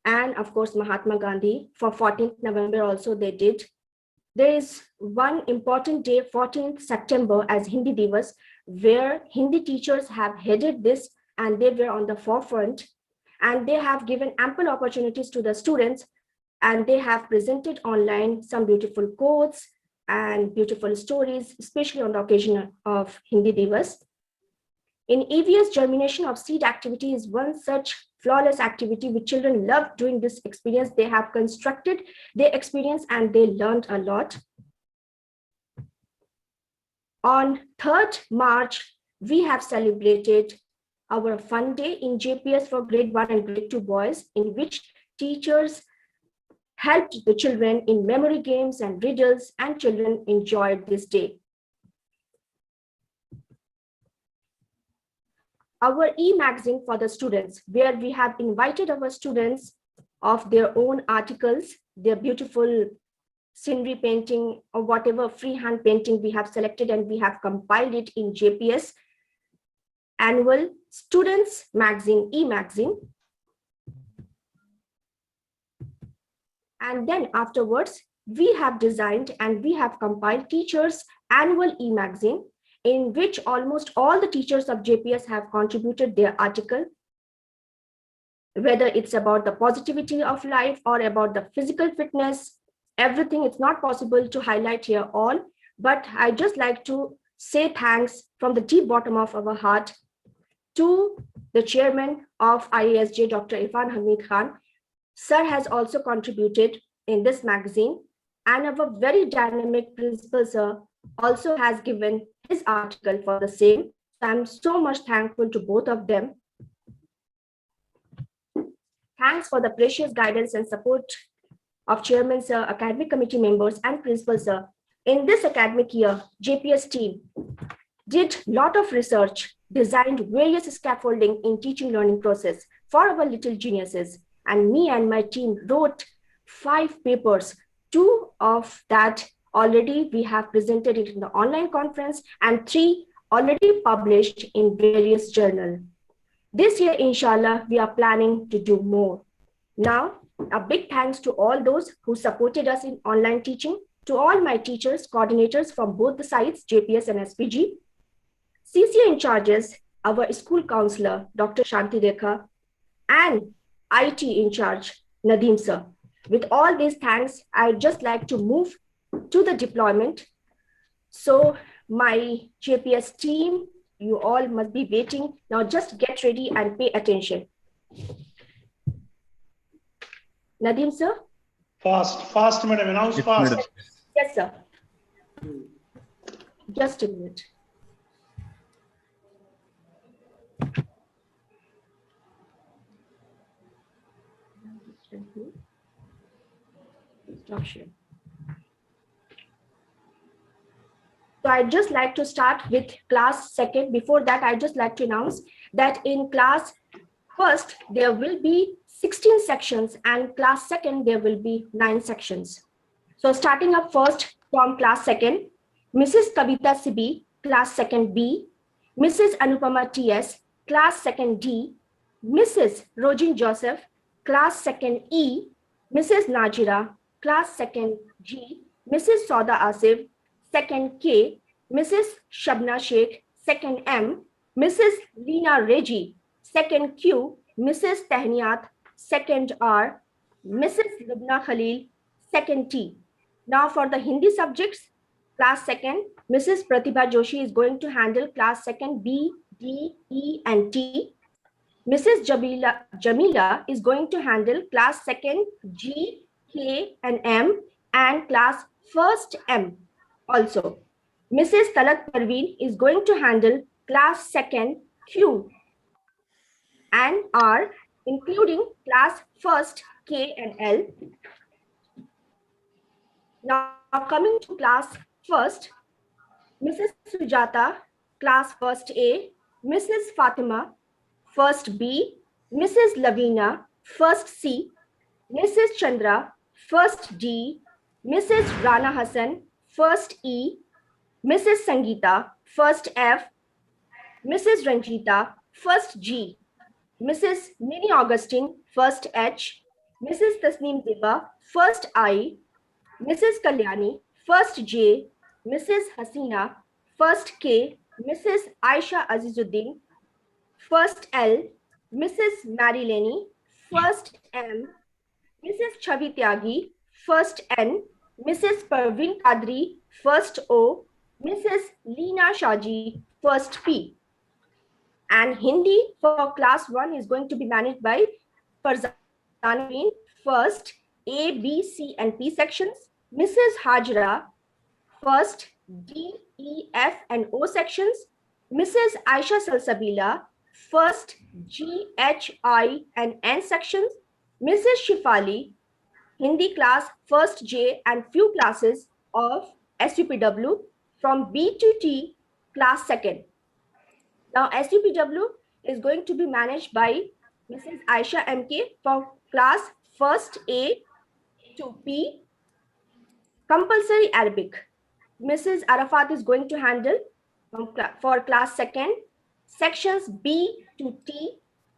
and of course Mahatma Gandhi for 14th November also they did. There is one important day, 14th September as Hindi Divas, where Hindi teachers have headed this, and they were on the forefront, and they have given ample opportunities to the students, and they have presented online some beautiful quotes and beautiful stories, especially on the occasion of Hindi Divas. In EVS, germination of seed activity is one such flawless activity which children love doing this experience. They have constructed their experience and they learned a lot. On 3rd March, we have celebrated our fun day in JPS for grade 1 and grade 2 boys, in which teachers helped the children in memory games and riddles, and children enjoyed this day. Our e-magazine for the students, where we have invited our students of their own articles, their beautiful scenery painting or whatever freehand painting we have selected, and we have compiled it in JPS annual students magazine, e-magazine. And then afterwards, we have designed and we have compiled teachers annual e-magazine, in which almost all the teachers of JPS have contributed their article, whether it's about the positivity of life or about the physical fitness, everything. It's not possible to highlight here all, but I just like to say thanks from the deep bottom of our heart to the chairman of IASJ, Dr. Irfan Hamid Khan. Sir has also contributed in this magazine, and our very dynamic principal sir also has given his article for the same. I'm so much thankful to both of them. Thanks for the precious guidance and support of Chairman Sir, academic committee members, and Principal Sir. In this academic year, JPS team did a lot of research, designed various scaffolding in teaching learning process for our little geniuses. And me and my team wrote 5 papers. 2 of that already we have presented it in the online conference, and 3 already published in various journals. This year, inshallah, we are planning to do more. Now, a big thanks to all those who supported us in online teaching, to all my teachers, coordinators from both the sides, JPS and SPG, CCA in charges, our school counselor, Dr. Shanti Rekha, and IT in charge, Nadeem sir. With all these thanks, I'd just like to move to the deployment. So my JPS team, you all must be waiting. Now just get ready and pay attention. Nadeem sir? Fast, madam. Announce Yes, fast. madam. Yes, sir. Just a minute. Stop share. So I'd just like to start with class second. Before that, I'd just like to announce that in class first, there will be 16 sections, and class second, there will be 9 sections. So starting up first from class second, Mrs. Kavita Sibi, class second B, Mrs. Anupama TS, class second D, Mrs. Rojin Joseph, class second E, Mrs. Najira, class second G, Mrs. Sauda Asif, second K, Mrs. Shabna Sheikh, second M, Mrs. Lina Reji, second Q, Mrs. Tehniyat, second R, Mrs. Lubna Khalil, second T. Now for the Hindi subjects, class second, Mrs. Pratibha Joshi is going to handle class second B, D, E, and T. Mrs. Jamila is going to handle class second G, K, and M, and class first M also. Mrs. Talat Parveen is going to handle class second Q and R, including class first K and L. Now coming to class first, Mrs. Sujata, class first A, Mrs. Fatima, first B, Mrs. Lavina, first C, Mrs. Chandra, first D, Mrs. Rana Hassan, first E, Mrs. Sangeeta, first F, Mrs. Ranjita, first G, Mrs. Minnie Augustine, first H, Mrs. Tasneem Ziba, first I, Mrs. Kalyani, first J, Mrs. Hasina, first K, Mrs. Aisha Azizuddin, first L, Mrs. Mary Lenny, first M, Mrs. Chavi Tyagi, first N, Mrs. Parveen Kadri, first O, Mrs. Leena Shaji, first P. And Hindi for class 1 is going to be managed by Farzana, first A, B, C, and P sections, Mrs. Hajra, first D, E, F, and O sections, Mrs. Aisha Salsabila, first G, H, I, and N sections, Mrs. Shifali, Hindi class first J and few classes of SUPW from B to T, class second. Now SUPW is going to be managed by Mrs. Aisha MK for class first A to P, compulsory Arabic. Mrs. Arafat is going to handle for class second, sections B to T.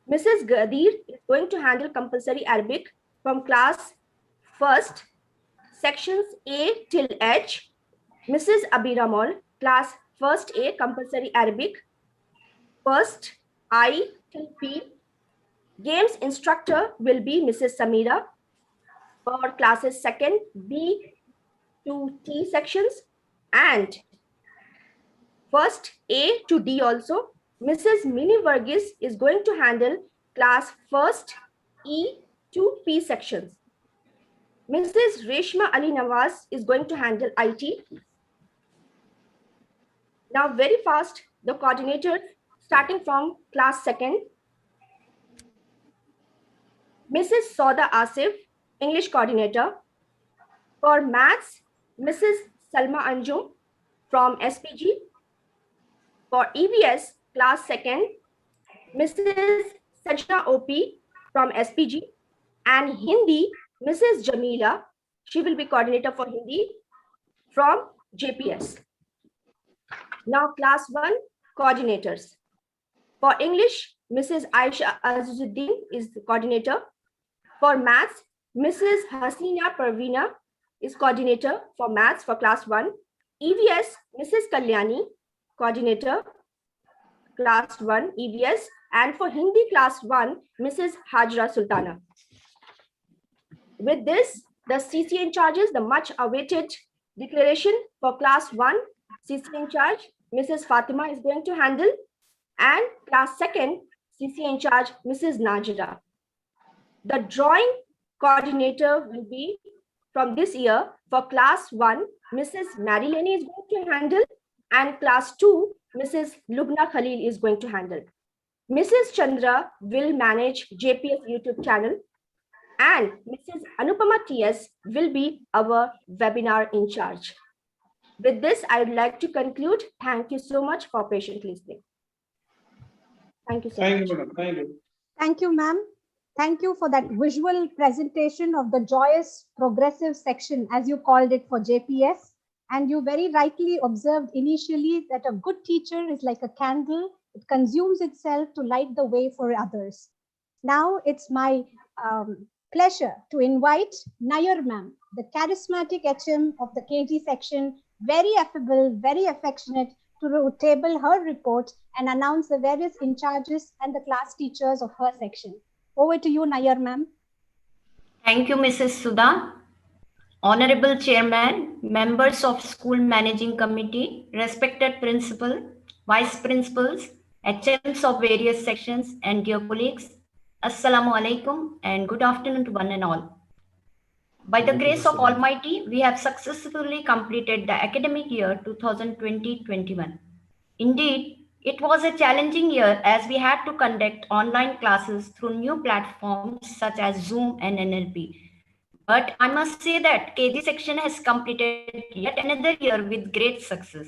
Mrs. Gadir is going to handle compulsory Arabic from class first, sections A till H. Mrs. Abiramal, class first A, compulsory Arabic, first I till P. Games instructor will be Mrs. Samira for classes second B to T sections, and first A to D also. Mrs. Mini Varghese is going to handle class first E to P sections. Mrs. Reshma Ali Nawaz is going to handle IT. Now very fast, the coordinators starting from class second. Mrs. Sauda Asif, English coordinator. For maths, Mrs. Salma Anjum from SPG. For EVS, class second, Mrs. Sajna OP from SPG. And Hindi, Mrs. Jamila, she will be coordinator for Hindi from JPS. Now class 1 coordinators. For English, Mrs. Aisha Azizuddin is the coordinator. For maths, Mrs. Hasina Parveena is coordinator for maths for class 1. EVS, Mrs. Kalyani, coordinator, class 1 EVS. And for Hindi class 1, Mrs. Hajra Sultana. With this, the CC in charges, the much awaited declaration for class 1, CC in charge, Mrs. Fatima is going to handle, and class 2nd, CC in charge, Mrs. Najira. The drawing coordinator will be from this year for class 1, Mrs. Marilyn is going to handle, and class 2, Mrs. Lubna Khalil is going to handle. Mrs. Chandra will manage JPS YouTube channel, and Mrs. Anupama TS will be our webinar in charge. With this, I would like to conclude. Thank you so much for patient listening. Thank you so much. Thank you, madam. Thank you. Thank you, ma'am. Thank you for that visual presentation of the joyous progressive section, as you called it, for JPS. And you very rightly observed initially that a good teacher is like a candle. It consumes itself to light the way for others. Now it's my pleasure to invite Nayar ma'am, the charismatic HM of the KG section, very affable, very affectionate, to table her report and announce the various in charges and the class teachers of her section. Over to you, Nayar ma'am. Thank you, Mrs. Sudha. Honorable Chairman, members of School Managing Committee, respected Principal, Vice Principals, HMs of various sections, and dear colleagues, Assalamu alaikum and good afternoon to one and all. By the grace of Almighty, we have successfully completed the academic year 2020-21. Indeed, it was a challenging year as we had to conduct online classes through new platforms such as Zoom and NLP. But I must say that KG section has completed yet another year with great success.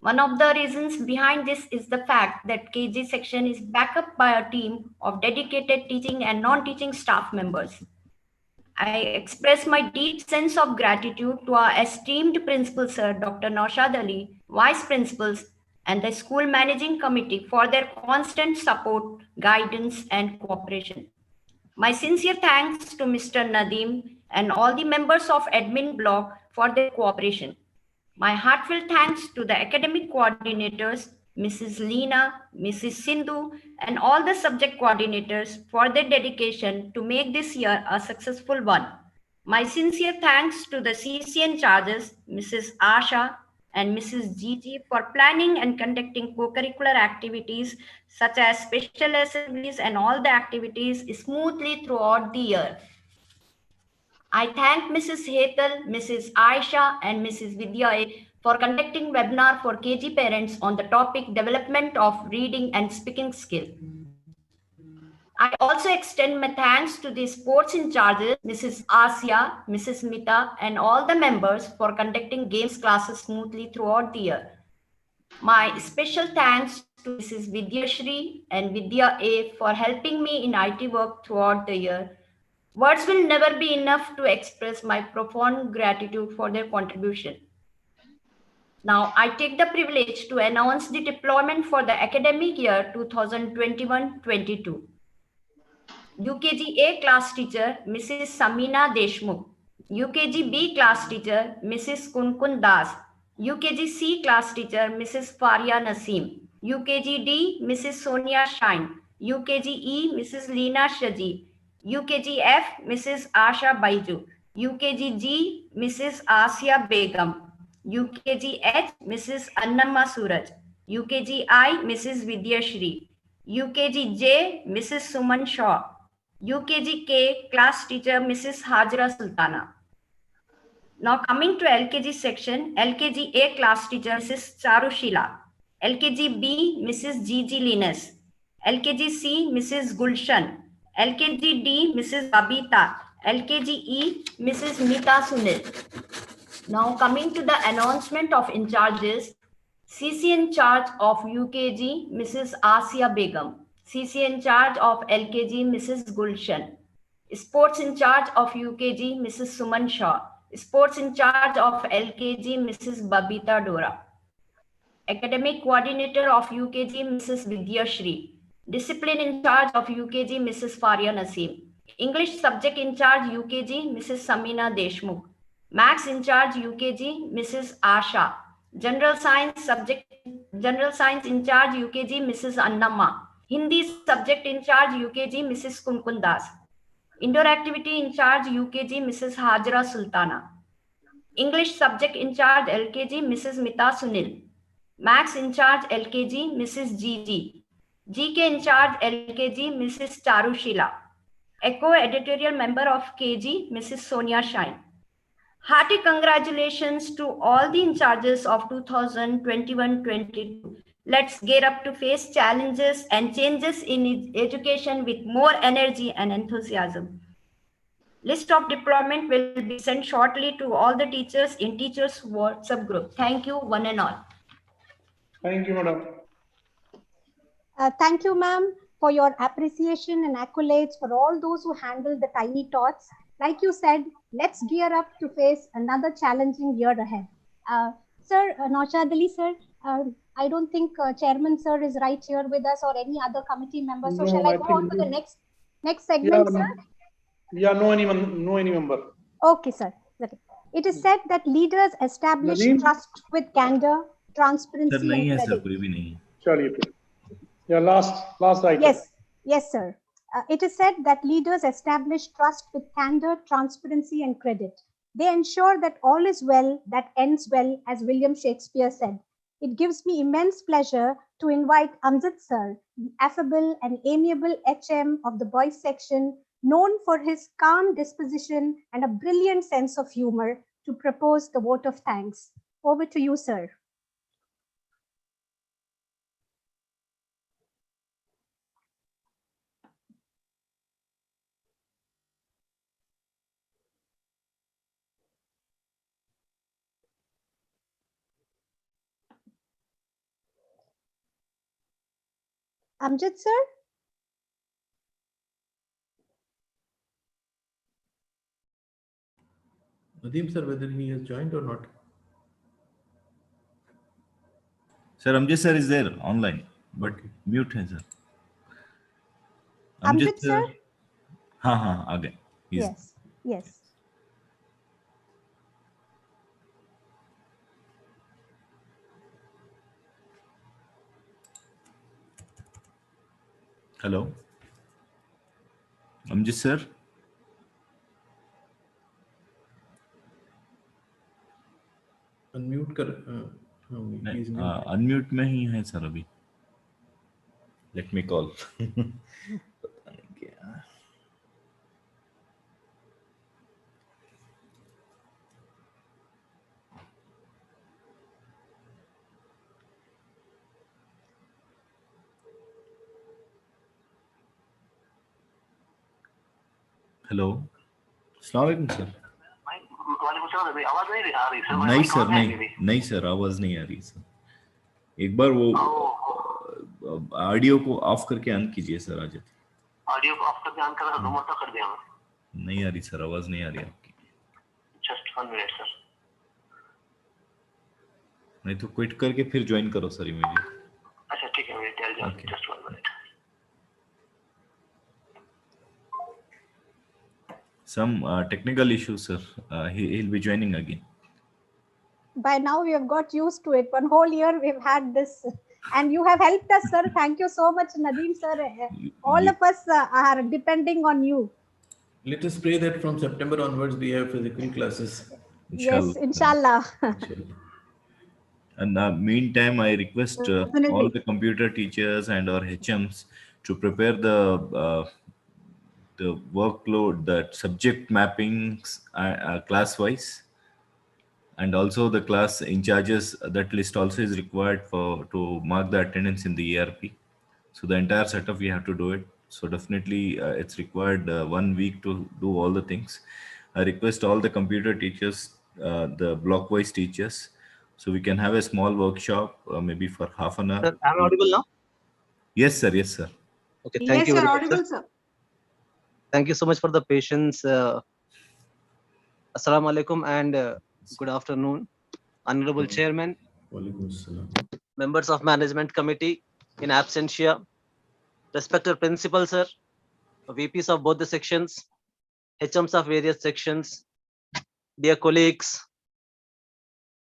One of the reasons behind this is the fact that KG section is backed up by a team of dedicated teaching and non-teaching staff members. I express my deep sense of gratitude to our esteemed Principal Sir, Dr. Naushad Ali, Vice Principals, and the School Managing Committee for their constant support, guidance, and cooperation. My sincere thanks to Mr. Nadeem and all the members of Admin Block for their cooperation. My heartfelt thanks to the academic coordinators, Mrs. Leena, Mrs. Sindhu, and all the subject coordinators for their dedication to make this year a successful one. My sincere thanks to the CCN charges, Mrs. Asha and Mrs. Gigi, for planning and conducting co-curricular activities such as special assemblies and all the activities smoothly throughout the year. I thank Mrs. Hetal, Mrs. Aisha, and Mrs. Vidya A for conducting webinar for KG parents on the topic development of reading and speaking skill. I also extend my thanks to the sports in charges, Mrs. Asia, Mrs. Mita, and all the members for conducting games classes smoothly throughout the year. My special thanks to Mrs. Vidya Shri and Vidya A for helping me in IT work throughout the year. Words will never be enough to express my profound gratitude for their contribution. Now, I take the privilege to announce the deployment for the academic year 2021-22. UKG A class teacher, Mrs. Samina Deshmukh. UKG B class teacher, Mrs. Kunkun Das. UKG C class teacher, Mrs. Faria Naseem. UKG D, Mrs. Sonia Shine. UKG E, Mrs. Leena Shaji. UKG F, Mrs. Asha Baiju. UKG G, Mrs. Asia Begum. UKG H, Mrs. Annamma Suraj. UKG I, Mrs. Vidya Shri. UKG J, Mrs. Suman Shaw. UKG K, class teacher, Mrs. Hajra Sultana. Now coming to LKG section, LKG A class teacher, Mrs. Charushila. LKG B, Mrs. Gigi Linus. LKG C, Mrs. Gulshan. LKG D, Mrs. Babita. LKG E, Mrs. Mita Sunil. Now coming to the announcement of in charges, CC in charge of UKG, Mrs. Asia Begum. CC in charge of LKG, Mrs. Gulshan. Sports in charge of UKG, Mrs. Suman Shaw. Sports in charge of LKG, Mrs. Babita Dora. Academic coordinator of UKG, Mrs. Vidya Shri. Discipline in charge of UKG, Mrs. Faria Naseem. English subject in charge UKG, Mrs. Samina Deshmukh. Maths in charge UKG, Mrs. Asha. General Science in charge UKG, Mrs. Annamma. Hindi subject in charge UKG, Mrs. Kunkun Das. Indoor activity in charge UKG, Mrs. Hajra Sultana. English subject in charge LKG, Mrs. Mita Sunil. Maths in charge LKG, Mrs. Gigi. GK in charge LKG, Mrs. Charushila. Echo editorial member of KG, Mrs. Sonia Shine. Hearty congratulations to all the in charges of 2021-22. Let's get up to face challenges and changes in education with more energy and enthusiasm. List of deployment will be sent shortly to all the teachers in teachers WhatsApp group. Thank you, one and all. Thank you, madam. Thank you, ma'am, for your appreciation and accolades for all those who handled the tiny tots. Like you said, let's gear up to face another challenging year ahead. Sir, Naushad Ali, sir, I don't think Chairman sir is right here with us or any other committee member. So No, shall I I go think on to the next yeah, segment, sir? Yeah, no any member. Okay, sir. Okay. It is said that leaders establish Nadeem? trust with candor, sir transparency, नहीं and है sir credit. कोई भी नहीं है Chaliye फिर. Yeah, last item. Yes, sir. It is said that leaders establish trust with candor, transparency, and credit. They ensure that all is well, that ends well, as William Shakespeare said. It gives me immense pleasure to invite Amjad sir, the affable and amiable HM of the boys section, known for his calm disposition and a brilliant sense of humor, to propose the vote of thanks. Over to you, sir. Amjad sir? Nadeem sir, whether he has joined or not? Sir, Amjad sir is there online, but mute है sir. Amjad sir? हाँ आ गए. Yes. Hello, Amjad sir. Unmute कर. Unmute में ही है sir अभी. Let me call. पता नहीं क्या. हेलो, अस्सलाम वालेकुम सर. नहीं सर, नहीं सर, आवाज नहीं आ रही सर. एक बार वो ऑडियो को ऑफ करके ऑन कीजिए सर. आ जाती. ऑडियो को ऑफ करके ऑन करा तो रिमोट कर दिया मैं. नहीं आ रही सर, आवाज नहीं आ रही आपकी. Just 1 minute sir. नहीं तो क्विट करके फिर ज्वाइन करो सर इमीडिएट. अच्छा ठीक है, मैं tell just 1 minute. Some technical issues, sir. He'll be joining again. By now we have got used to it. 1 whole year we've had this, and you have helped us, sir. Thank you so much, Nadeem sir. All of us are depending on you. Let us pray that from September onwards we have physical classes. Yes, inshallah. And meantime, I request all the computer teachers and our HMs to prepare the workload, that subject mappings class-wise, and also the class in charges. That list also is required to mark the attendance in the ERP. So the entire setup we have to do it. So definitely it's required 1 week to do all the things. I request all the computer teachers, the block-wise teachers, so we can have a small workshop, maybe for half an hour. Sir, I'm audible now? Yes, sir. Yes, sir. Okay, thank you very much, audible, sir. Thank you so much for the patience. Assalamu alaikum and good afternoon, Honorable Chairman, members of Management Committee in absentia, respected Principal Sir, VPs of both the sections, HMs of various sections, dear colleagues,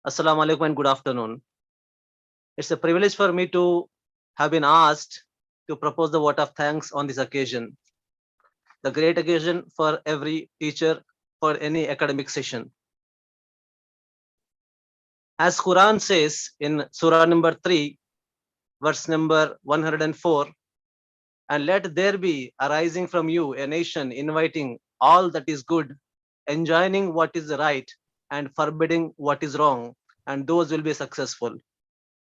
Assalamu alaikum and good afternoon. It's a privilege for me to have been asked to propose the vote of thanks on this occasion. The great occasion for every teacher for any academic session. As Quran says in Surah number 3, verse number 104, and let there be arising from you a nation inviting all that is good, enjoining what is right, and forbidding what is wrong, and those will be successful.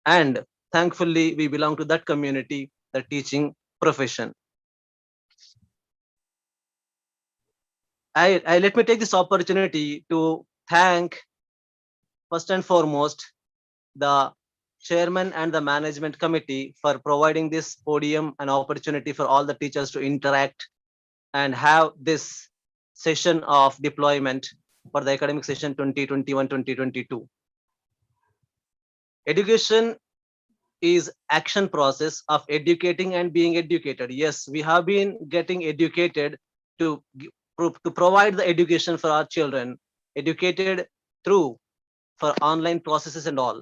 And thankfully, we belong to that community, the teaching profession. I let me take this opportunity to thank first and foremost the chairman and the management committee for providing this podium and opportunity for all the teachers to interact and have this session of deployment for the academic session 2021-2022. Education is action process of educating and being educated. Yes, we have been getting educated to provide the education for our children, educated through for online processes and all.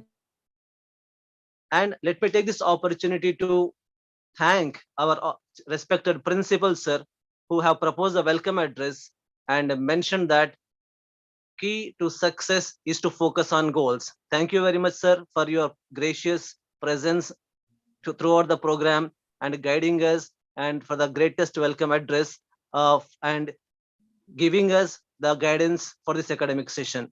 And let me take this opportunity to thank our respected principal, sir, who have proposed a welcome address and mentioned that key to success is to focus on goals. Thank you very much, sir, for your gracious presence throughout the program and guiding us, and for the greatest welcome address and giving us the guidance for this academic session.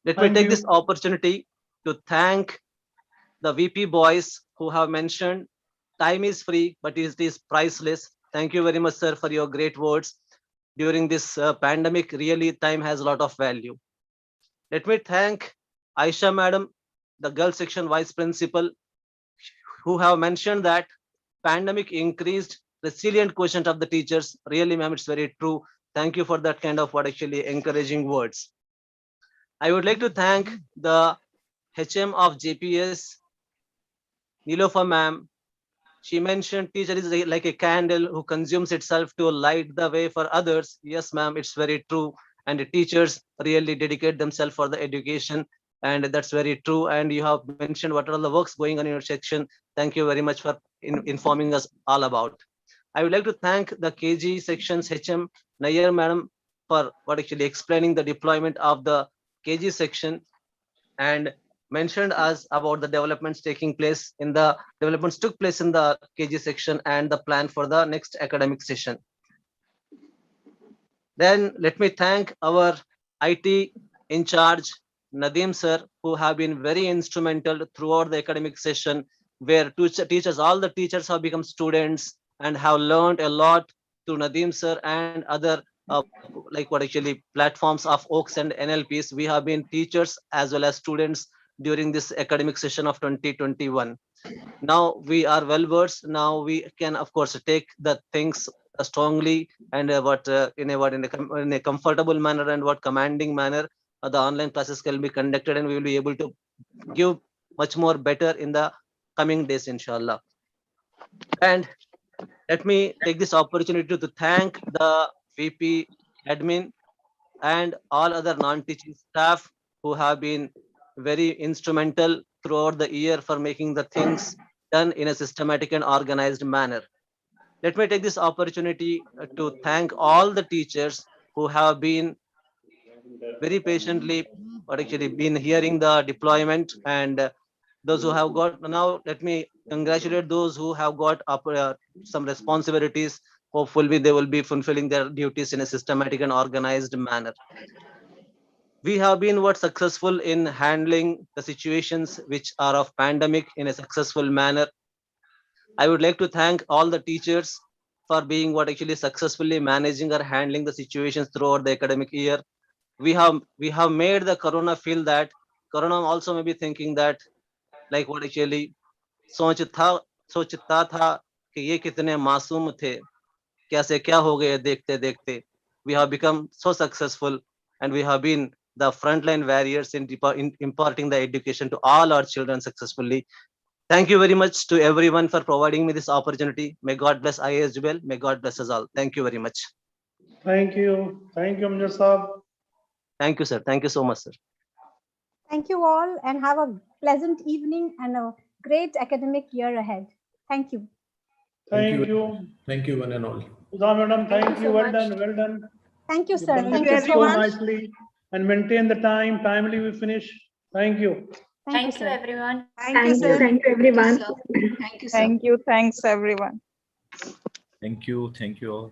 Let me take this opportunity to thank the VP boys who have mentioned time is free, but it is priceless. Thank you very much, sir, for your great words. During this pandemic, really time has a lot of value. Let me thank Aisha madam, the girls section vice principal, who have mentioned that pandemic increased resilient quotient of the teachers. Really, ma'am, it's very true. Thank you for that kind of what actually encouraging words. I would like to thank the HM of JPS, Nilofa ma'am. She mentioned teacher is like a candle who consumes itself to light the way for others. Yes, ma'am, it's very true. And the teachers really dedicate themselves for the education. And that's very true. And you have mentioned what are the works going on in your section. Thank you very much for informing us all about. I would like to thank the KG sections HM Nair madam for what actually explaining the deployment of the KG section and mentioned us about the developments took place in the KG section and the plan for the next academic session. Then let me thank our IT in charge, Nadeem sir, who have been very instrumental throughout the academic session, where all the teachers have become students and have learned a lot to Nadeem sir and other platforms of OAKS and NLPs. We have been teachers as well as students during this academic session of 2021. Now we are well versed. Now we can of course take the things strongly and in a comfortable manner and commanding manner. The online classes can be conducted and we will be able to give much more better in the coming days, inshallah. And let me take this opportunity to thank the VP admin and all other non-teaching staff who have been very instrumental throughout the year for making the things done in a systematic and organized manner. Let me take this opportunity to thank all the teachers who have been very patiently been hearing the deployment, and those who have got now, let me congratulate those who have got some responsibilities. Hopefully they will be fulfilling their duties in a systematic and organized manner. We have been successful in handling the situations which are of pandemic in a successful manner. I would like to thank all the teachers for being successfully managing or handling the situations throughout the academic year. We have made the corona feel that corona also may be thinking that सोचता था कि ये कितने मासूम थे, कैसे क्या हो गए देखते देखते. We have become so successful and we have been the frontline warriors in imparting the education to all our children successfully. Thank you very much to everyone for providing me this opportunity. May God bless IAS Jubel. May God bless us all. Thank you very much. Thank you. Thank you, Amjad Saab. Thank you, sir. Thank you so much, sir. Thank you all and have a pleasant evening and a great academic year ahead. Thank you. Thank you. Thank you, one and all. Sudha madam, thank you. so Well much. done. Well done. Thank you, sir. Thank you so nicely and maintain the time. Timely we finish. Thank you. Thank you, everyone. Thank you, everyone. Thank you. Thanks, everyone. Thank you all.